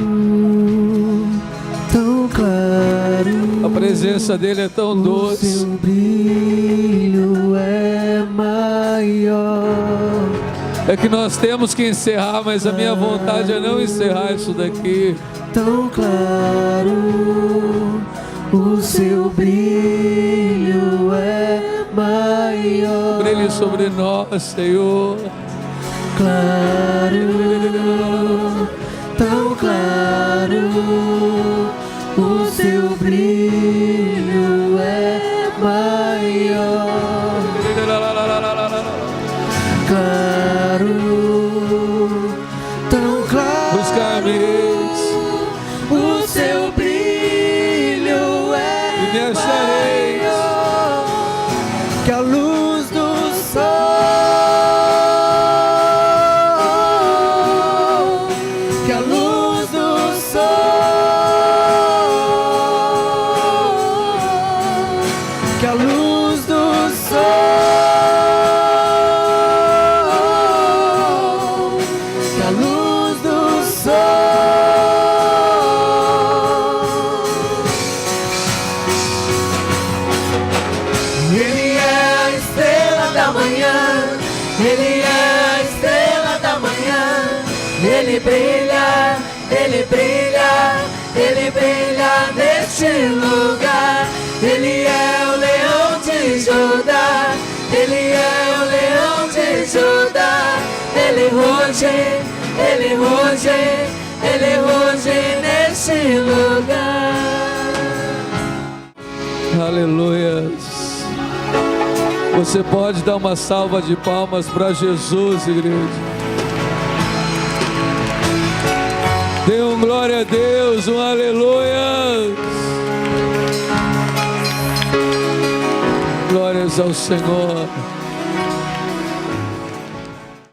tão claro. A presença dele é tão O doce. seu brilho é maior. É que nós temos que encerrar, mas a minha vontade é não encerrar isso daqui. Tão claro, o seu brilho é maior. Brilhe sobre nós, Senhor. Claro, tão claro, o seu brilho é maior. Claro, tão claro, Os caminhos o seu brilho é e me achareis. maior que a luz do sol, que a luz do sol, que a luz do sol, que a luz do sol. Ele é a estrela da manhã, ele é a estrela da manhã. Ele brilha, ele brilha, ele brilha neste lugar. Ele é o leão de Judá, ele é o leão de Judá. Ele ruge, ele ruge, ele ruge neste lugar. Aleluias. Você pode dar uma salva de palmas para Jesus, igreja. Dê um glória a Deus, um aleluia. Glórias ao Senhor.